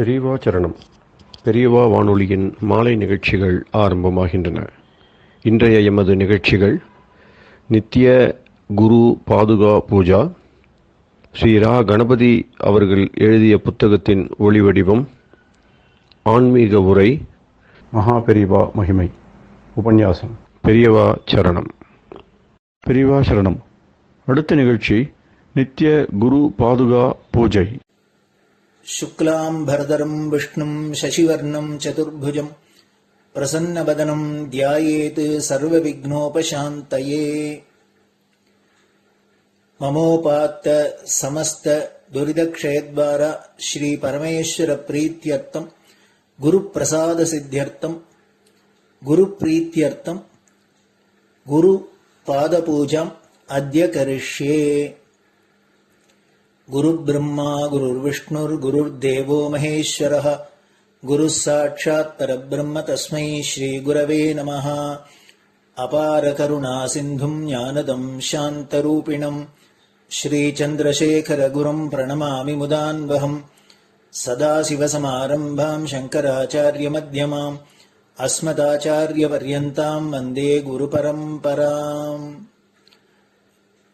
பெரியவா சரணம். பெரியவா வானொலியின் மாலை நிகழ்ச்சிகள் ஆரம்பமாகின்றன. இன்றைய எமது நிகழ்ச்சிகள் நித்திய குரு பாதுகா பூஜா, ஸ்ரீ ரா கணபதி அவர்கள் எழுதிய புத்தகத்தின் ஒளிவடிவம், ஆன்மீக உரை, மகா பெரியவா மகிமை, உபன்யாசம். பெரியவா சரணம். பெரியவா சரணம். அடுத்த நிகழ்ச்சி நித்திய குரு பாதுகா பூஜை. शुक्लां भरदरं विष्णुं शशिवर्णं चतुर्भुजं प्रसन्नवदनं ध्यायेत् सर्वविघ्नोपशान्तये। ममोपात्त समस्त दुरितक्षयद्वारा श्री परमेश्वर प्रीत्यर्थं गुरुप्रसाद सिद्ध्यर्थं गुरुप्रीत्यर्थं गुरुपादपूजाम् अद्य करिष्ये। गुरुर्ब्रह्मा गुरुर्विष्णुर्गुरुर्देवो महेश्वरः गुरुः साक्षात् परब्रह्म तस्मै श्रीगुरवे नमः। अपार करुणासिन्धुं ज्ञानदं शान्तरूपिणं श्रीचन्द्रशेखरगुरुं प्रणमामि मुदान्वहम्। सदाशिवसमारम्भां शङ्कराचार्यमध्यमाम् अस्मदाचार्यपर्यन्तां वन्दे गुरुपरम्पराम्.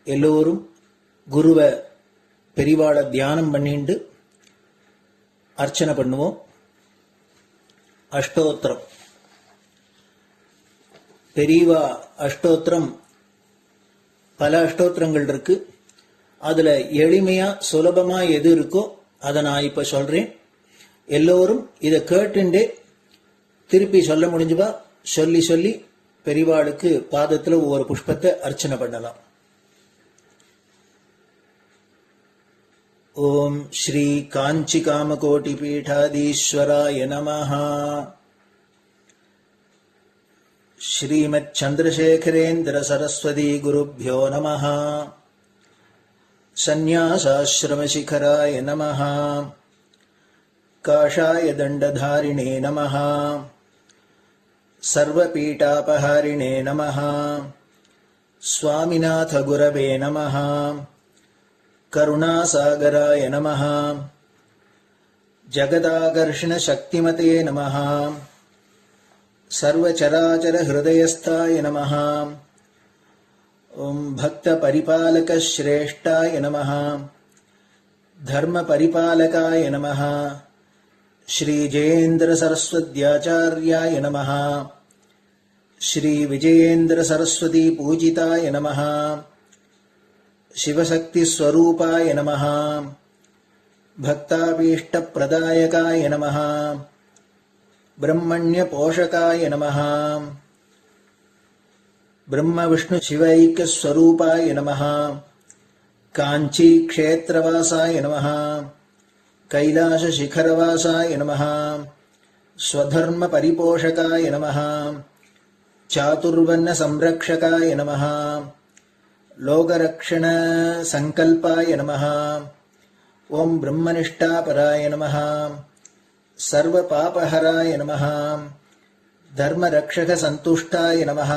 எல்லோரும் குருவை பெரிவாளை தியானம் பண்ணிண்டு அர்ச்சனை பண்ணுவோம். அஷ்டோத்திரம். பெரியவா அஷ்டோத்திரம் பல அஷ்டோத்திரங்கள் இருக்கு. அதுல எளிமையா சுலபமா எது இருக்கோ அதை நான் இப்ப சொல்றேன். எல்லோரும் இதை கேட்டுண்டே திருப்பி சொல்ல முடிஞ்சுவா சொல்லி சொல்லி பெரிவாளுக்கு பாதத்துல ஒவ்வொரு புஷ்பத்தை அர்ச்சனை பண்ணலாம். ओम श्री कांची कामकोटि पीठाधीश्वराय नमः. श्रीमत् चंद्रशेखरेन्द्र सरस्वती गुरुभ्यो नमः. संन्यासाश्रम शिखराय नमः. काषाय दंडधारिणे नमः. सर्वपीठापहारिणे नमः. स्वामिनाथ गुरवे नमः. करुणासागराय नमः. जगदाकर्षण शक्तिमते नमः. सर्वचराचर हृदयस्थाय नमः. ओम भक्त परिपालक श्रेष्ठाय नमः. धर्म परिपालकाय नमः. श्री जयेन्द्र सरस्वत्याचार्याय नमः. श्री विजयेन्द्र सरस्वती पूजिताय नमः. शिवशक्ति स्वरूपाय नमः. भक्ताभीष्ट प्रदायकाय नमः. ब्रह्मण्य पोषकाय नमः. ब्रह्म विष्णु शिवैक्य स्वरूपाय नमः. कांची क्षेत्रवासाय नमः. कैलाश शिखरवासाय नमः. स्वधर्म परिपोषकाय नमः. चातुर्वर्ण संरक्षकाय नमः. लोकरक्षण संकल्पाय नमः. ओम ब्रह्मनिष्ठापराय नमः. सर्वपापहराय नमः. धर्मरक्षक संतुष्टाय नमः.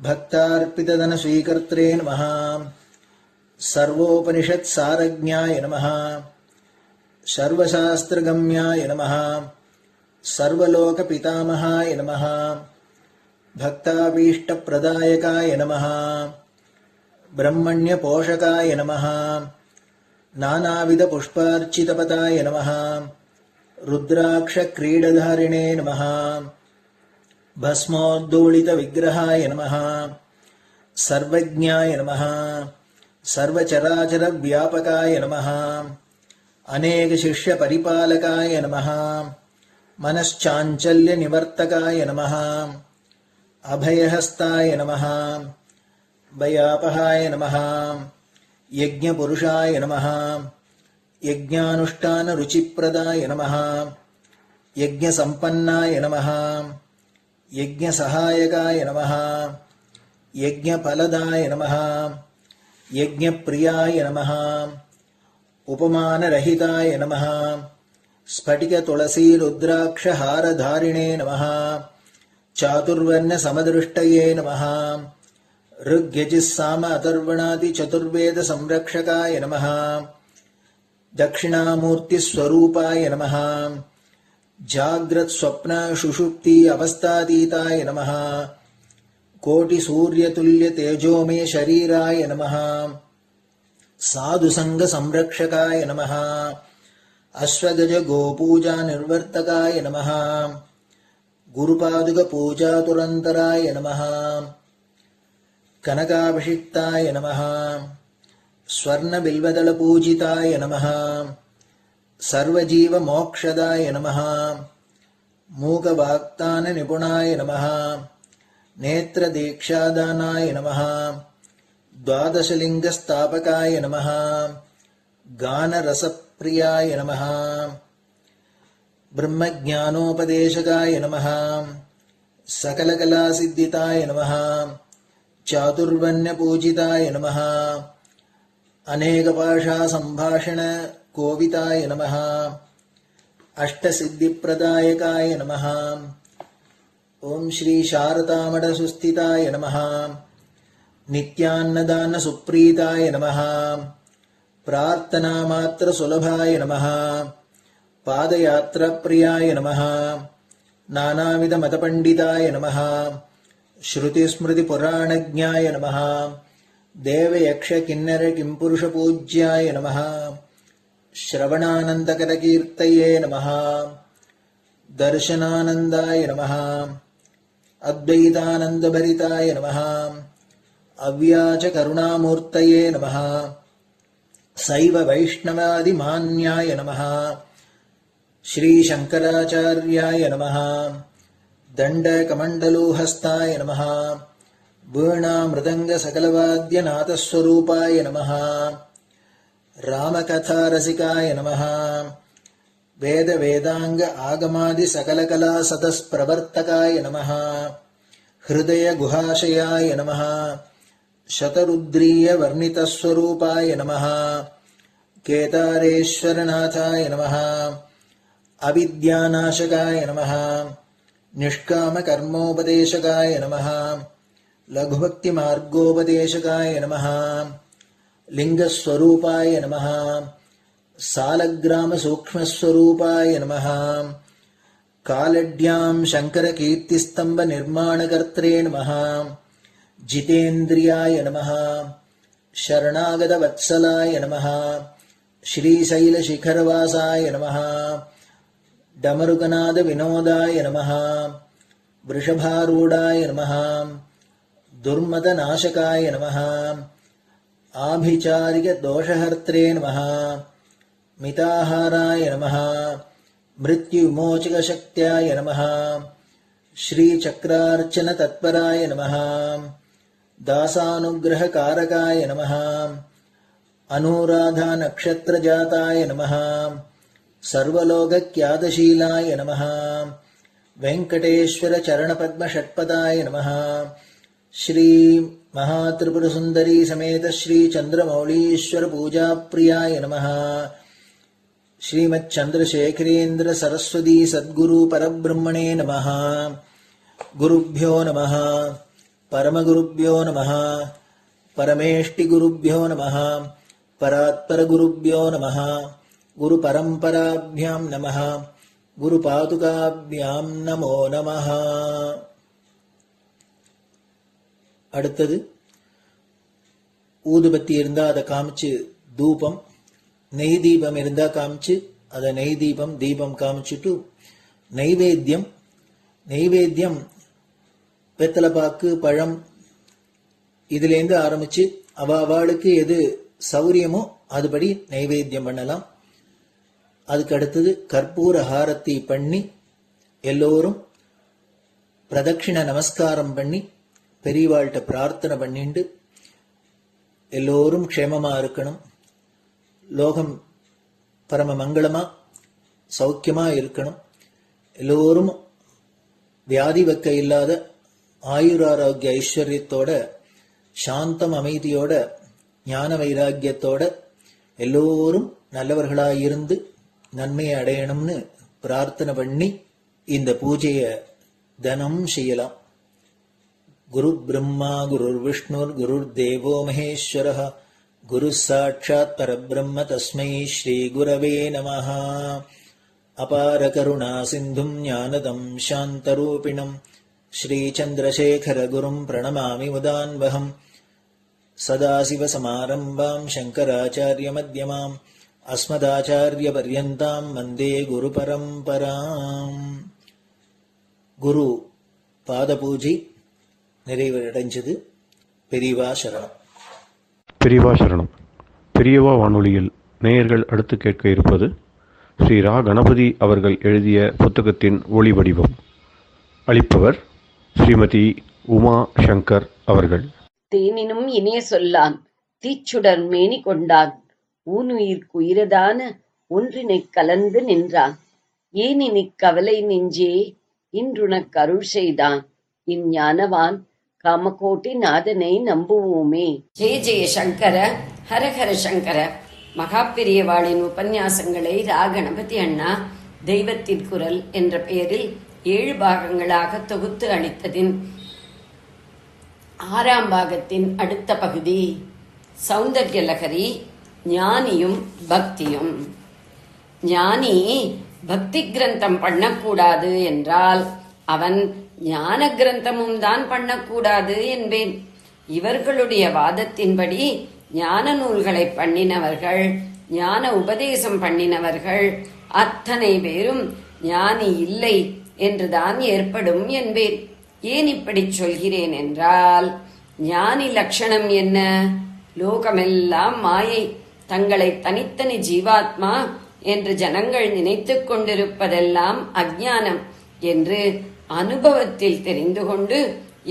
भक्तार्पितधन स्वीकर्त्रे नमः. सर्वोपनिषत् सारज्ञाय नमः. सर्वशास्त्रगम्याय नमः. सर्वलोक पितामहाय नमः. भक्ताभीष्ट प्रदायकाय नमः. ब्रह्मण्य पोषकाय नमः. नानाविध पुष्पार्चितपताय नमः. रुद्राक्ष क्रीडधारिणे नमः. भस्मोद्दोलित विग्रहाय नमः. सर्वज्ञाय नमः. सर्वचराचर व्यापकाय नमः. अनेक शिष्य परिपालकाय नमः. मनश्चाञ्चल्य निवर्तकाय नमः. अभयहस्ताय नमः. भयापहाय नमः. यज्ञपुरुषाय नमः. यज्ञानुष्ठान रुचिप्रदाय नमः. यज्ञसम्पन्नाय नमः. यज्ञसहायकाय नमः. यज्ञफलदाय नमः. यज्ञप्रियाय नमः. उपमानरहिताय नमः. स्फटिक तुलसी रुद्राक्ष हारधारिणे नमः. चातुर्वर्ण समदृष्टये नमः. ऋग्यजुस्साम अथर्वणादि चतुर्वेद संरक्षकाय नमः. दक्षिणामूर्तिस्वरूपाय नमः जाग्रत् स्वप्न सुषुप्ति अवस्थातीताय नमः कोटिसूर्यतुल्यतेजोमय शरीराय नमः साधुसङ्गसंरक्षकाय नमः अश्वगज गोपूजा निर्वर्तकाय नमः गुरुपादुकपूजातुरन्तराय नमः कनकाभिषिक्ताय नमः स्वर्णबिल्वदलपूजिताय नमः सर्वजीवमोक्षदाय नमः मूकवाक्ताननिपुणाय नमः नेत्रदीक्षादानाय नमः द्वादशलिङ्गस्थापकाय नमः गानरसप्रियाय नमः ब्रह्मज्ञानोपदेशकाय नमः सकलकलासिद्धिताय नमः चातुर्वर्ण्यपूजिताय नमः अनेकभाषासम्भाषण कोविताय नमः अष्टसिद्धिप्रदायकाय नमः ओम श्री शारदामठसुस्थिताय नमः नित्यान्नदानसुप्रीताय नमः प्रार्थनामात्रसुलभाय नमः पादयात्राप्रियाय नमः नानाविधमतपण्डिताय नमः श्रुतिस्मृतिपुराणज्ञाय नमः देवयक्षकिन्नरकिंपुरुषपूज्याय नमः श्रवणानन्दकरकीर्तये नमः दर्शनानन्दाय नमः अद्वैतानन्दभरिताय नमः अव्याजकरुणामूर्तये नमः शैव वैष्णवादिमान्याय नमः श्रीशङ्कराचार्याय नमः दण्डकमण्डलोहस्ताय नमः वीणामृदङ्गसकलवाद्यनाथस्वरूपाय नमः रामकथारसिकाय नमः वेदवेदाङ्ग आगमादिसकलकलासतस्प्रवर्तकाय नमः हृदयगुहाशयाय नमः शतरुद्रीयवर्णितस्वरूपाय नमः केदारेश्वरनाथाय नमः अविद्यानाशकाय नमः निष्कामकर्मोपदेशकाय नमः लघुभक्तिमार्गोपदेशकाय नमः लिङ्गस्वरूपाय नमः सालग्रामसूक्ष्मस्वरूपाय नमः कालड्यां शङ्करकीर्तिस्तम्भनिर्माणकर्त्रे नमः जितेन्द्रियाय नमः शरणागतवत्सलाय नमः श्रीशैलशिखरवासाय नमः डमरुकनादविनोदाय नमः वृषभारूढाय नमः दुर्मदनाशकाय नमः आभिचारिकदोषहर्त्रे नमः मिताहाराय नमः मृत्युविमोचकशक्त्याय नमः श्रीचक्रार्चनतत्पराय नमः दासानुग्रहकारकाय नमः अनुराधानक्षत्रजाताय नमः सर्वलोकख्यातशीलाय नमः वेङ्कटेश्वरचरणपद्मषट्पदाय नमः श्री महात्रिपुरसुन्दरी समेत श्री चन्द्रमौलीश्वर पूजाप्रियाय नमः श्रीमच्चन्द्रशेखरेन्द्र सरस्वती सद्गुरु परब्रह्मणे नमः गुरुभ्यो नमः परमगुरुभ्यो नमः परमेष्टिगुरुभ्यो नमः परात्परगुरुभ्यो नमः गुरुपरम्पराभ्यां नमः गुरुपादुकाभ्यां नमो नमः. அடுத்தது ஊதுபத்தி இருந்தா அதை காமிச்சு தூபம், நெய் தீபம் இருந்தா காமிச்சு அதை நெய் தீபம் தீபம் காமிச்சுட்டு நைவேத்தியம் வெத்தலைப்பாக்கு பழம் இதுலேருந்து ஆரம்பிச்சு அவளுக்கு எது சௌரியமோ அதுபடி நைவேத்தியம் பண்ணலாம். அதுக்கு அடுத்தது கற்பூர ஹாரத்தி பண்ணி எல்லோரும் பிரதட்சிண நமஸ்காரம் பண்ணி பெரியவாள்கிட்ட பிரார்த்தனை பண்ணிண்டு எல்லோரும் க்ஷேமமா இருக்கணும், லோகம் பரம மங்களமா சௌக்கியமா இருக்கணும், எல்லோரும் வியாதி வெக்க இல்லாத ஆயுராரோக்கிய ஐஸ்வர்யத்தோட சாந்தம் அமைதியோட ஞான வைராக்கியத்தோட எல்லோரும் நல்லவர்களாயிருந்து நன்மையை அடையணும்னு பிரார்த்தனை பண்ணி இந்த பூஜையை தினம் செய்யலாம். குரு பிரம்மா குருர் விஷ்ணுர் குருர் தேவோ மகேஸ்வரः குரு சாட்சாத் பரபிரம்ம தஸ்மை ஸ்ரீ குரவே நமஹ. அபார கருணா சிந்தும் ஞானதம் சாந்தரூபிணம் ஸ்ரீ சந்திரசேகர குரும் பிரணமாமி முதான்வகம். சதாசிவசமாரம்பாம் சங்கராச்சாரிய மத்யமாம் அஸ்மதாச்சாரிய பர்யந்தாம் வந்தே குரு பரம்பராம். குரு பாத பூஜை நிறைவடைஞ்சது. பெரியவா சரணம். பெரியவா சரணம். பெரியவா வானொலியில் நேயர்கள் அடுத்து கேட்க இருப்பது ஸ்ரீ ரா கணபதி அவர்கள் எழுதிய புத்தகத்தின் ஒளி வடிவம். அளிப்பவர் ஸ்ரீமதி உமா சங்கர் அவர்கள். தேனினும் இனிய சொல்லான் தீச்சுடர் மேனி கொண்டான் ஊனுயிர்க்கு உயிரதான ஒன்றினைக் கலந்து நின்றான் ஏனினிக் கவலை நெஞ்சே இன்றுனக் அருள் செய்தான் இஞ்ஞானவான் காமகோட்டி நாதனை நம்புவோமே. ஜெய ஜெய சங்கர, ஹரஹர சங்கர. மகாபெரியவாளின் உபன்யாசங்களை ரா கணபதி அண்ணா தெய்வத்தின் குரல் என்ற பெயரில் 7 பாகங்களாக தொகுத்து அளித்ததின் 6ஆம் பாகத்தின் அடுத்த பகுதி சௌந்தர்ய லகரி, ஞானியும் பக்தியும். ஞானி பக்தி கிரந்தம் பண்ணக்கூடாது என்றால் அவன் ஞான கிரந்தமும் தான் பண்ணக்கூடாது என்பேன். இவர்களுடைய வாதத்தின்படி ஞான நூல்களை பண்ணினவர்கள், ஞான உபதேசம் பண்ணினவர்கள் அத்தனை பேரும் ஞானி இல்லை என்றுதான் ஏற்படும் என்பேன். ஏன் இப்படி சொல்கிறேன் என்றால், ஞானி லட்சணம் என்ன? லோகமெல்லாம் மாயை, தங்களை தனித்தனி ஜீவாத்மா என்று ஜனங்கள் நினைத்துக் கொண்டிருப்பதெல்லாம் அஞ்ஞானம் என்று அனுபவத்தில் தெரிந்து கொண்டு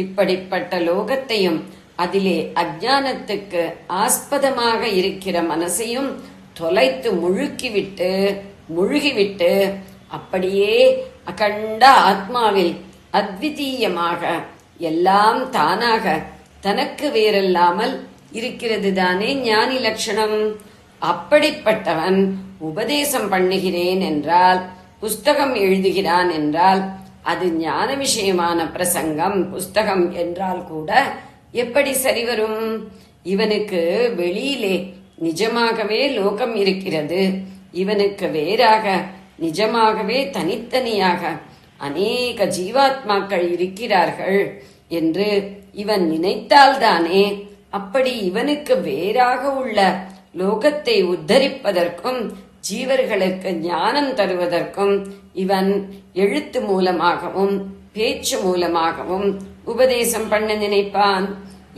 இப்படிப்பட்ட லோகத்தையும் அதிலே அஞ்ஞானத்துக்கு ஆஸ்பதமாக இருக்கிற மனசையும் தொலைத்து முழுகிவிட்டு அப்படியே அகண்ட ஆத்மாவில் அத்விதீயமாக எல்லாம் தானாக தனக்கு வேறல்லாமல் இருக்கிறது தானே ஞானி லட்சணம். அப்படிப்பட்டவன் உபதேசம் பண்ணுகிறேன் என்றால், புஸ்தகம் எழுதுகிறான் என்றால், அது ஞான விஷயமான பிரசங்கம் புஸ்தகம் என்றால் கூட எப்படி சரிவரும்? இவனுக்கு வெளியிலே நிஜமாகவே லோகம் இருக்கிறது, இவனுக்கு வேறாக நிஜமாகவே தனித்தனியாக அநேக ஜீவாத்மாக்கள் இருக்கிறார்கள் என்று இவன் நினைத்தால்தானே அப்படி இவனுக்கு வேறாக உள்ள லோகத்தை உத்தரிப்பதற்கும் ஜீவர்களுக்கு ஞானம் தருவதற்கும் இவன் எழுத்து மூலமாகவும் பேச்சு மூலமாகவும் உபதேசம் பண்ண நினைப்பான்.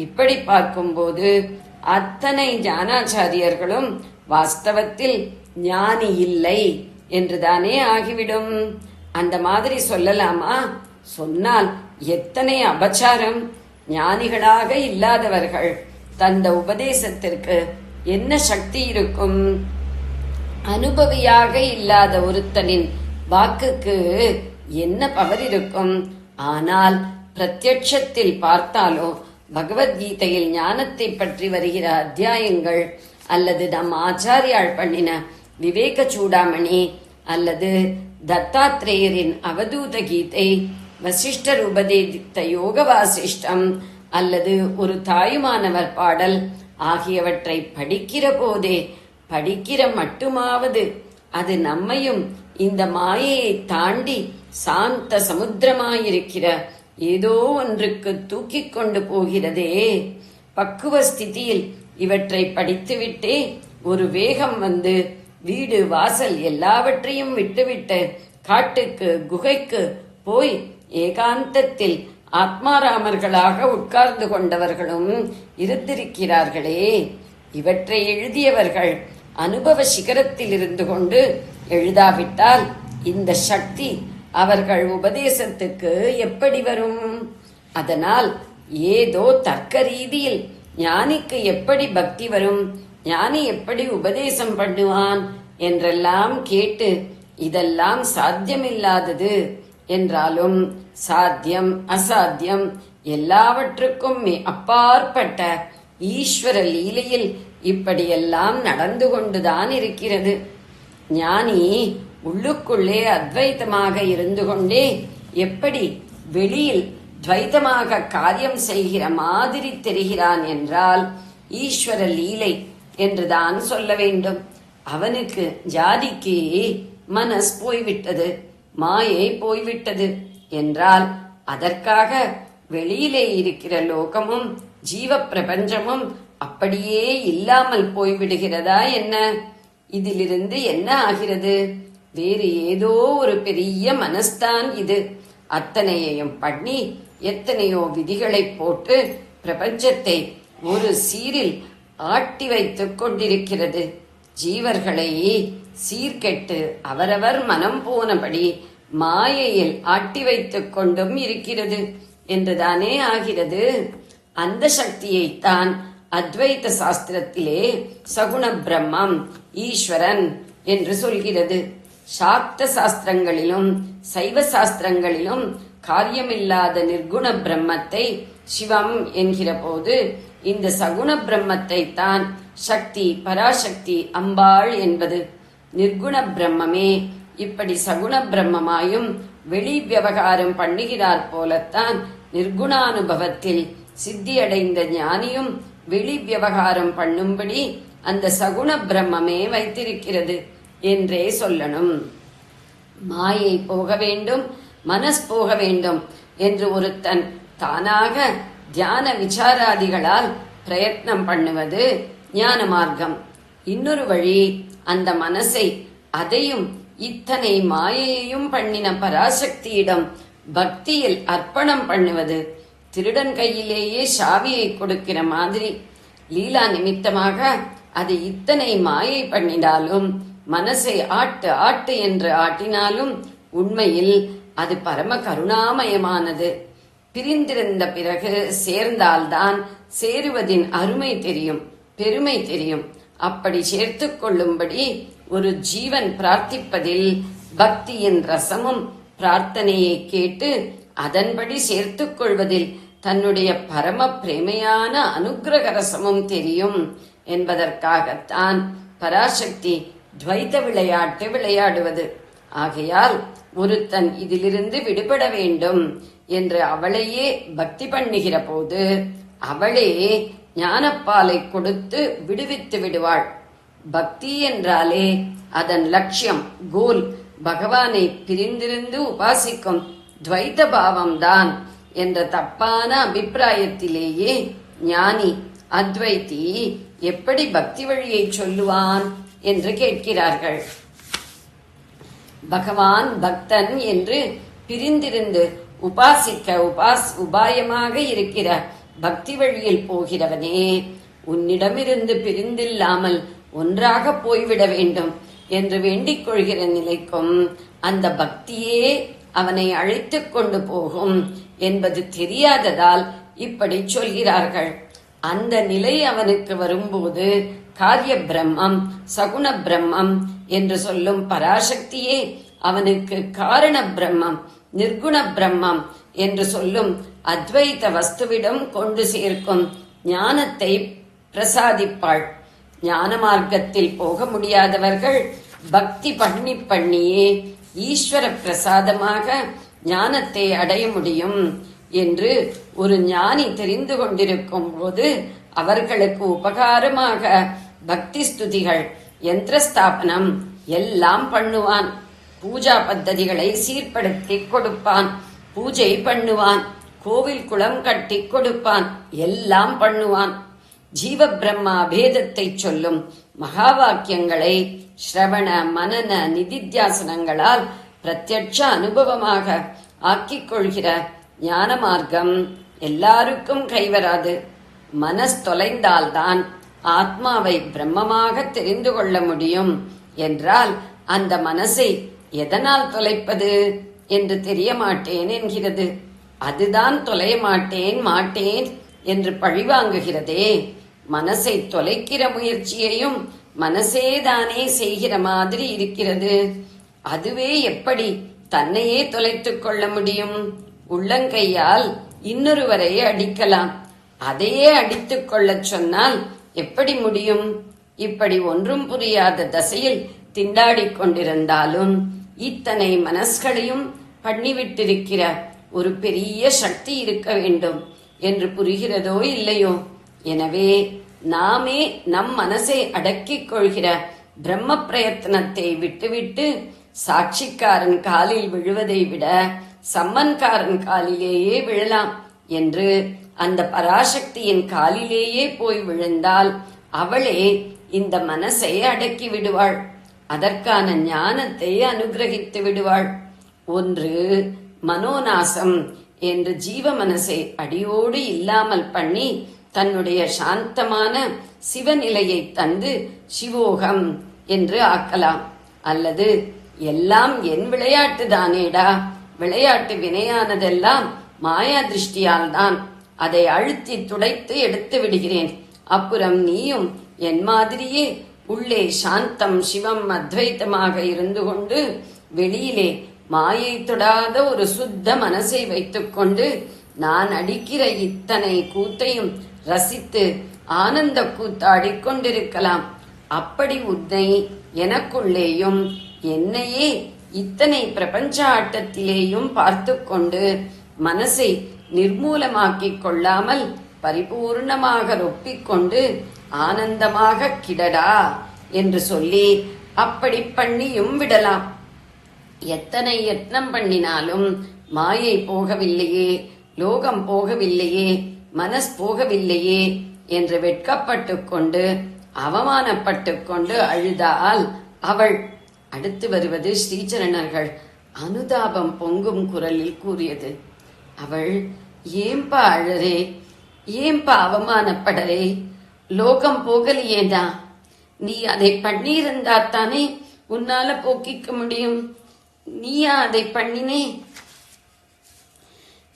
இப்படி பார்க்கும்போது அத்தனை ஞானாச்சாரியர்களும் வாஸ்தவத்தில் ஞானி இல்லை என்றுதானே ஆகிவிடும். அந்த மாதிரி சொல்லலாமா? சொன்னால் எத்தனை அபச்சாரம்! ஞானிகளாக இல்லாதவர்கள் தந்த உபதேசத்திற்கு என்ன சக்தி இருக்கும்? அனுபவியாக இல்லாத ஒருத்தனின் வாக்குக்கு என்ன பவர் இருக்கும்? ஆனால் பிரத்யட்சத்தில் பார்த்தாலோ, பகவத்கீதையில் ஞானத்தை பற்றி வருகிற அத்தியாயங்கள் அல்லது நம் ஆச்சாரியால் பண்ணின விவேக சூடாமணி அல்லது தத்தாத்ரேயரின் அவதூத கீதை, வசிஷ்டர் உபதேசித்த யோக வாசிஷ்டம் அல்லது ஒரு தாயுமானவர் பாடல் ஆகியவற்றை படிக்கிற போதே, படிக்கிற மட்டுமாவது அது நம்மையும் இந்த மாயையை தாண்டி சாந்த சமுத்திரமாயிருக்கிற ஏதோ ஒன்றுக்கு தூக்கிக் கொண்டு போகிறதே. பக்குவ ஸ்திதியில் இவற்றை படித்துவிட்டே ஒரு வேகம் வந்து வீடு வாசல் எல்லாவற்றையும் விட்டுவிட்டு காட்டுக்கு குகைக்கு போய் ஏகாந்தத்தில் ஆத்மாராமர்களாக உட்கார்ந்து கொண்டவர்களும் இருந்திருக்கிறார்களே. இவற்றை எழுதியவர்கள் அனுபவ சிகரத்தில் இருந்து கொண்டு எழுதாவிட்டால் இந்த சக்தி அவர்கள் உபதேசத்துக்கு எப்படி வரும்? அதனால் ஏதோ தர்க்க ரீதியில் ஞானிக்கு எப்படி பக்தி வரும், ஞானி எப்படி உபதேசம் பண்ணுவான் என்றெல்லாம் கேட்டு இதெல்லாம் சாத்தியமில்லாதது என்றாலும் சாத்தியம் அசாத்தியம் எல்லாவற்றுக்கும் அப்பாற்பட்ட ஈஸ்வர லீலையில் இப்படியெல்லாம் நடந்து கொண்டுதான் இருக்கிறது. ஞானி உள்ளுக்குள்ளே அத்வைத்தமாக இருந்து கொண்டே எப்படி வெளியில் துவைத்தமாக காரியம் செய்கிற மாதிரி தெரிகிறான் என்றால் ஈஸ்வர லீலை என்றுதான் சொல்ல வேண்டும். அவனுக்கு ஜாதிக்கு மனஸ் போய்விட்டது, மாயை போய்விட்டது என்றால் அதற்காக வெளியிலே இருக்கிற லோகமும் ஜீவ பிரபஞ்சமும் அப்படியே இல்லாமல் போய்விடுகிறதா என்ன? இதிலிருந்து என்ன ஆகிறது? வேறு ஏதோ ஒரு பெரிய மனஸ்தான் இது. அத்தனையையும் பண்ணி எத்தனையோ விதிகளை போட்டு பிரபஞ்சத்தை ஒரு சீரில் ஆட்டி வைத்துக் கொண்டிருக்கிறது. ஜீவர்களை சீர்கெட்டு அவரவர் மனம் போனபடி மாயையில் ஆட்டி வைத்துக் கொண்டும் இருக்கிறது என்றுதானே ஆகிறது. அந்த சக்தியைத்தான் அத்வைத சாஸ்திரத்திலே சகுண பிரம்மம், ஈஸ்வரன் என்று சொல்கிறது. சாக்த சாஸ்திரங்களிலும் சைவ சாஸ்திரங்களிலும் காரியமில்லாத நிர்குண பிரம்மத்தை சிவம் என்கிற போது, இந்த சகுண பிரம்மத்தை தான் சக்தி, பராசக்தி, அம்பாள் என்பது. நிர்குண பிரம்மே இப்படி சகுண பிரம்மமாயும் வெளி விவகாரம் பண்ணுகிறார் போலத்தான் நிர்குணானுபவத்தில் சித்தியடைந்த ஞானியும் வெளி விவகாரம் பண்ணும்படி அந்த சகுண பிரம்மே வைத்திருக்கிறது என்றே சொல்லணும். மாயை போக வேண்டும், மனஸ் போக வேண்டும் என்று ஒருத்தன் தானாக தியான விசாராதிகளால் பிரயத்னம் பண்ணுவது ஞான மார்க்கம். இன்னொரு வழி, அந்த மனசை, அதையும் இத்தனை மாயையையும் பண்ணின பராசக்தியிடம் பக்தியில் அர்ப்பணம் பண்ணுவது. திருடன் கையிலேயே சாவியை கொடுக்கிற மாதிரி லீலா நிமித்தமாக அது இத்தனை மாயை பண்ணினாலும், மனசை ஆட்டு ஆட்டு என்று ஆட்டினாலும் உண்மையில் அது பரம கருணாமயமானது. பிரிந்திருந்த பிறகு சேர்ந்தால்தான் சேருவதின் அருமை தெரியும், பெருமை தெரியும். அப்படி சேர்த்து கொள்ளும்படி ஒரு ஜீவன் பிரார்த்திப்பதில் பக்தியின் ரசமும் பிரார்த்தனையை கேட்டு அதன்படி சேர்த்து கொள்வதில் தன்னுடைய பரம பிரேமையான அனுக்கிரக ரசமும் தெரியும் என்பதற்காகத்தான் பராசக்தி துவைத விளையாட்டு விளையாடுவது. ஆகையால் ஒருத்தன் இதிலிருந்து விடுபட வேண்டும் என்று அவளையே பக்தி பண்ணுகிற போது அவளே ஞானப்பாலை கொடுத்து விடுவித்து விடுவாள். பக்தி என்றாலே அதன் லட்சியம், கோல், பகவானை பிரிந்திருந்து உபாசிக்கும் துவைத பாவம்தான் என்ற தப்பான அபிப்பிராயத்திலேயே ஞானி அத்வைதி எப்படி பக்தி வழியை சொல்லுவான் என்று கேட்கிறார்கள். பகவான் பக்தன் என்று பிரிந்திருந்து உபாசிக்க உபாயமாக இருக்கிற பக்தி வழியில் போகிறவனே, உன்னிடமிருந்து பிரிந்தில்லாமல் ஒன்றாக போய்விட வேண்டும் என்று வேண்டிக் கொள்கிற நிலைக்கும் அந்த பக்தியே அவனை அழைத்துக் கொண்டு போகும் என்பது தெரியாததால் இப்படி சொல்கிறார்கள். அந்த நிலை அவனுக்கு வரும்போது காரிய பிரம்மம், சகுண பிரம்மம் என்று சொல்லும் பராசக்தியே அவனுக்கு காரண பிரம்மம், நிர்குண பிரம்மம் என்று சொல்லும் அத்வைத வஸ்துவிடம் கொண்டு சேர்க்கும் ஞானத்தை பிரசாதிப்பாள். ஞான மார்க்கத்தில் போக முடியாதவர்கள் பக்தி பண்ணியே ஈஸ்வர பிரசாதமாக ஞானத்தை அடைய முடியும் என்று ஒரு ஞானி தெரிந்து கொண்டிருக்கும் போது அவர்களுக்கு உபகாரமாக பக்தி ஸ்துதிகள், யந்திரஸ்தாபனம் எல்லாம் பண்ணுவான். பூஜா பத்ததிகளை சீர்படுத்தி கொடுப்பான், பூஜை பண்ணுவான், கோவில் குளம் கட்டி கொடுப்பான், எல்லாம் பண்ணுவான். ஜீவ பிரம்மா பேதத்தை சொல்லும் மகா வாக்கியங்களை ஸ்ரவண மனன நிதித்தியாசனங்களால் பிரத்யட்ச அனுபவமாக ஆக்கிக் கொள்கிற ஞான மார்க்கம் எல்லாருக்கும் கைவராது. மனஸ் தொலைந்தால்தான் ஆத்மாவை பிரம்மமாக தெரிந்து கொள்ள முடியும் என்றால் அந்த மனசை எதனால் தொலைப்பது என்று தெரிய மாட்டேன் என்கிறது. அதுதான் தொலைய மாட்டேன் என்று பழிவாங்குகிறதே. மனசை தொலைக்கிற முயற்சியையும் மனசேதானே செய்கிற மாதிரி இருக்கிறது. அதுவே எப்படி தன்னையே தொலைத்துக் கொள்ள முடியும்? உள்ளங்கையால் இன்னொருவரை அடிக்கலாம், அதையே அடித்துக் கொள்ளச் சொன்னால் எப்படி முடியும்? இப்படி ஒன்றும் புரியாத தசையில் திண்டாடிக் கொண்டிருந்தாலும் இத்தனை மனஸ்களையும் பண்ணிவிட்டிருக்கிற ஒரு பெரிய சக்தி இருக்க வேண்டும் என்று புரிகிறதோ இல்லையோ? எனவே நாமே நம் மனசை அடக்கிக் கொள்கிற பிரம்ம பிரயத்தனத்தை விட்டுவிட்டு சாட்சிக்காரன் காலில் விழுவதை விட சம்மன்காரன் காலிலேயே விழலாம் என்று அந்த பராசக்தியின் காலிலேயே போய் விழுந்தால் அவளே இந்த மனசை அடக்கி விடுவாள். அதற்கான ஞானத்தை அனுகிரகித்து விடுவாள். ஒன்று மனோநாசம் என்று ஜீவ மனசை அடியோடு இல்லாமல் பண்ணி தன்னுடைய சாந்தமான சிவநிலையை தந்து சிவோகம் என்று ஆக்கலாம். அல்லது எல்லாம் என் விளையாட்டு தானேடா, விளையாட்டு வினையானதெல்லாம் மாயா திருஷ்டியால் தான், அதை அழுத்தி துடைத்து எடுத்து விடுகிறேன். அப்புறம் நீயும் என் மாதிரியே உள்ளே சாந்தம் சிவம் அத்வைத்தமாக இருந்து கொண்டு வெளியிலே மாயை தொடாத ஒரு சுத்த மனசை வைத்துக்கொண்டு நான் அடிக்கிற இத்தனை கூத்தையும் ரசித்து ஆனந்த கூத்தாடிக் கொண்டிருக்கலாம். அப்படி உன்னை எனக்குள்ளேயும் என்னையே இத்தனை பிரபஞ்ச ஆட்டத்திலேயும் பார்த்து கொண்டு மனசை நிர்மூலமாக்கிக் கொள்ளாமல் பரிபூர்ணமாக ரொப்பிக்கொண்டு ஆனந்தமாக கிடடா என்று சொல்லி அப்படி பண்ணியும் விடலாம். எத்தனை யத்னம் பண்ணினாலும் மாயை போகவில்லையே, லோகம் போகவில்லையே, மனஸ் போகவில்லையே என்று வெட்கப்பட்டு கொண்டு அவமானப்பட்டு கொண்டு அழுதால் அவள். அடுத்து வருவது ஸ்ரீசரணர்கள் அனுதாபம் பொங்கும் குரலில் கூறியது. அவள், ஏம்பா அழறே, ஏம்பா அவமானப்படரே, லோகம் போகலையேடா, நீ அதை பண்ணியிருந்தா தானே உன்னால போக்கிக்க முடியும். நீயா அதை பண்ணினே?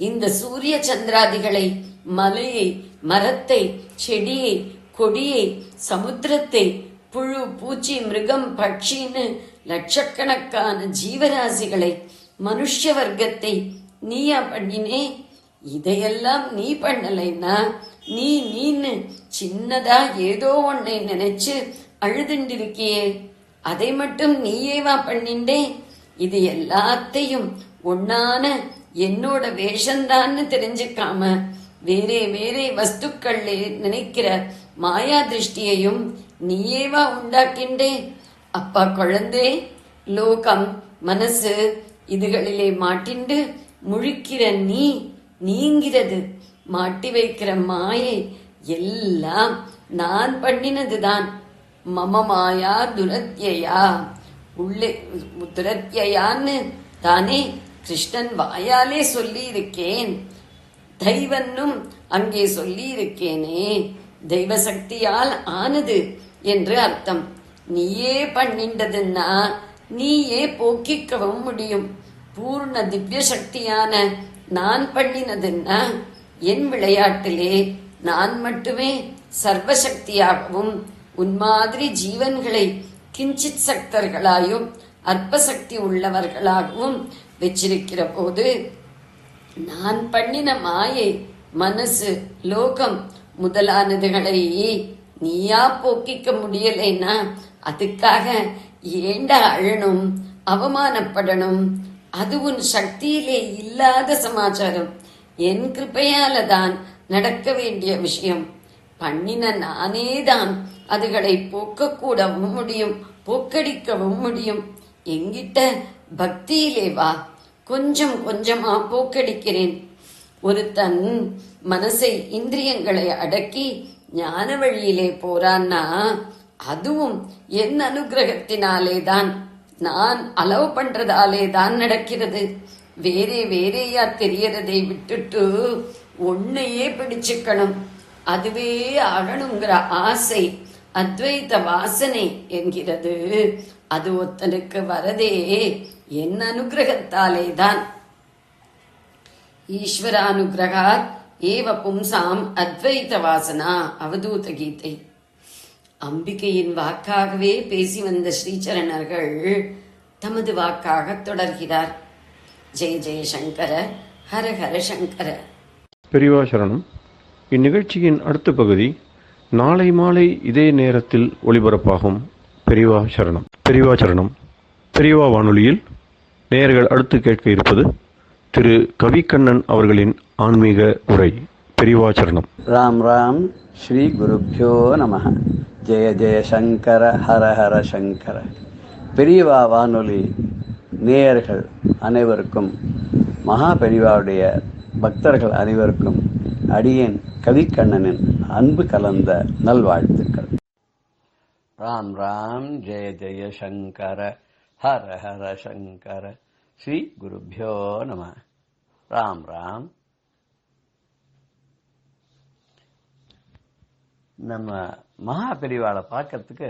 இந்த சூரிய சந்திராதிகளை, மலையை, மரத்தை, செடியை, கொடியை, சமுத்திரத்தை, புழு பூச்சி மிருகம் பட்சின்னு லட்சக்கணக்கான ஜீவராசிகளை, மனுஷ வர்க்கத்தை நீயா பண்ணினே? இதையெல்லாம் நீ பண்ணலைன்னா நீன்னு சின்னதா ஏதோ ஒன்னை நினைச்சு அழுதுண்டிருக்கியே, அதை மட்டும் நீயேவா பண்ணிண்டே? இது எல்லாத்தையும் ஒன்னான என்னோட வேஷந்தான்னு தெரிஞ்சுக்காம வேறே வேறே வஸ்துக்கள் நினைக்கிற மாயா திருஷ்டியையும் நீயேவா உண்டாக்கிண்டே? அப்பா குழந்தே, லோகம் மனசு இதுகளிலே மாட்டிண்டு முழிக்கிற நீங்கிறது மாட்டி வைக்கிற மாயை எல்லாம் நான் பண்ணினதுதான். மம மாயா துரத்யா, உள்ளே துரத்யான்னு தானே கிருஷ்ணன் வாயாலே சொல்லி இருக்கேன். தெய்வன்னும் அங்கே சொல்லி இருக்கேனே, தெய்வ சக்தியால் ஆனது என்று அர்த்தம். நீயே பண்ணிண்டதுன்னா நீயே போக்கிக்கவும் முடியும். பூர்ண திவ்ய சக்தியான நான் பண்ணினதுன்னா என் விளையாட்டிலே நான் மட்டுமே சர்வசக்தியாகவும் உன் மாதிரி ஜீவன்களை கிஞ்சித் சக்தர்களாயும் அற்பசக்தி உள்ளவர்களாகவும் வச்சிருக்கிற போது நான் பண்ணின மாயை மனசு லோகம் முதலானதுகளை நீயா போக்கிக்க முடியலைன்னா அதுக்காக ஏண்டா அழணும், அவமானப்படணும்? அது உன் சக்தியிலே இல்லாத சமாச்சாரம். என் கிருபையால தான் நடக்க வேண்டிய விஷயம். பண்ணின நானேதான் அதுகளை போக்கக்கூடவும் முடியும், போக்கடிக்கவும் முடியும். எங்கிட்ட பக்தியிலே வா, கொஞ்சம் கொஞ்சமா போக்கடிக்கிறேன். ஒருத்தன் மனசை இந்திரியங்களை அடக்கி ஞான வழியிலே போறான்னா அதுவும் என் அனுகிரகத்தினாலே தான், நான் அலோவ் பண்றதாலே தான் நடக்கிறது. வேறே வேறேயா தெரியறதை விட்டுட்டு ஒன்னையே பிடிச்சுக்கணும், அதுவே ஆகணுங்கிற ஆசை அத்வைத வாசனை என்கிறது. அது ஒருத்தனுக்கு வரதே என் அனுகிரகத்தாலே தான். ஈஸ்வரானுகிரகாத் ஏவ பும்சாம் அத்வைத வாசனா. அவதூத கீதை. அம்பிகையின் வாக்காகவே பேசி வந்த ஸ்ரீசரணர்கள் தமது வாக்காக தொடர்கிறார். ஜெய ஜெய சங்கர, ஹர ஹர சங்கர. பெரியவா சரணம். இந்நிகழ்ச்சியின் அடுத்த பகுதி நாளை மாலை இதே நேரத்தில் ஒளிபரப்பாகும். பெரியவா சரணம். பெரியவா சரணம். பெரியவா வானொலியில் நேயர்கள் அடுத்து கேட்க இருப்பது திரு கவிக்கண்ணன் அவர்களின் ஆன்மீக உரை. பெரியவாச்சரணம். ராம் ராம். ஸ்ரீ குருப்யோ நமஹ. ஜெய ஜெய சங்கர ஹர ஹர சங்கர. பெரியவா வானொலி நேயர்கள் அனைவருக்கும், மகா பெரியவாவுடைய பக்தர்கள் அனைவருக்கும் அடியேன் கவிக்கண்ணனின் அன்பு கலந்த நல்வாழ்த்துக்கள். ராம் ராம். ஜெய ஜெய சங்கர ஹர ஹர சங்கர. ஸ்ரீ குருப்யோ நமஹ. ராம் ராம். நம்ம மகா பெரியவாளை பார்க்கறதுக்கு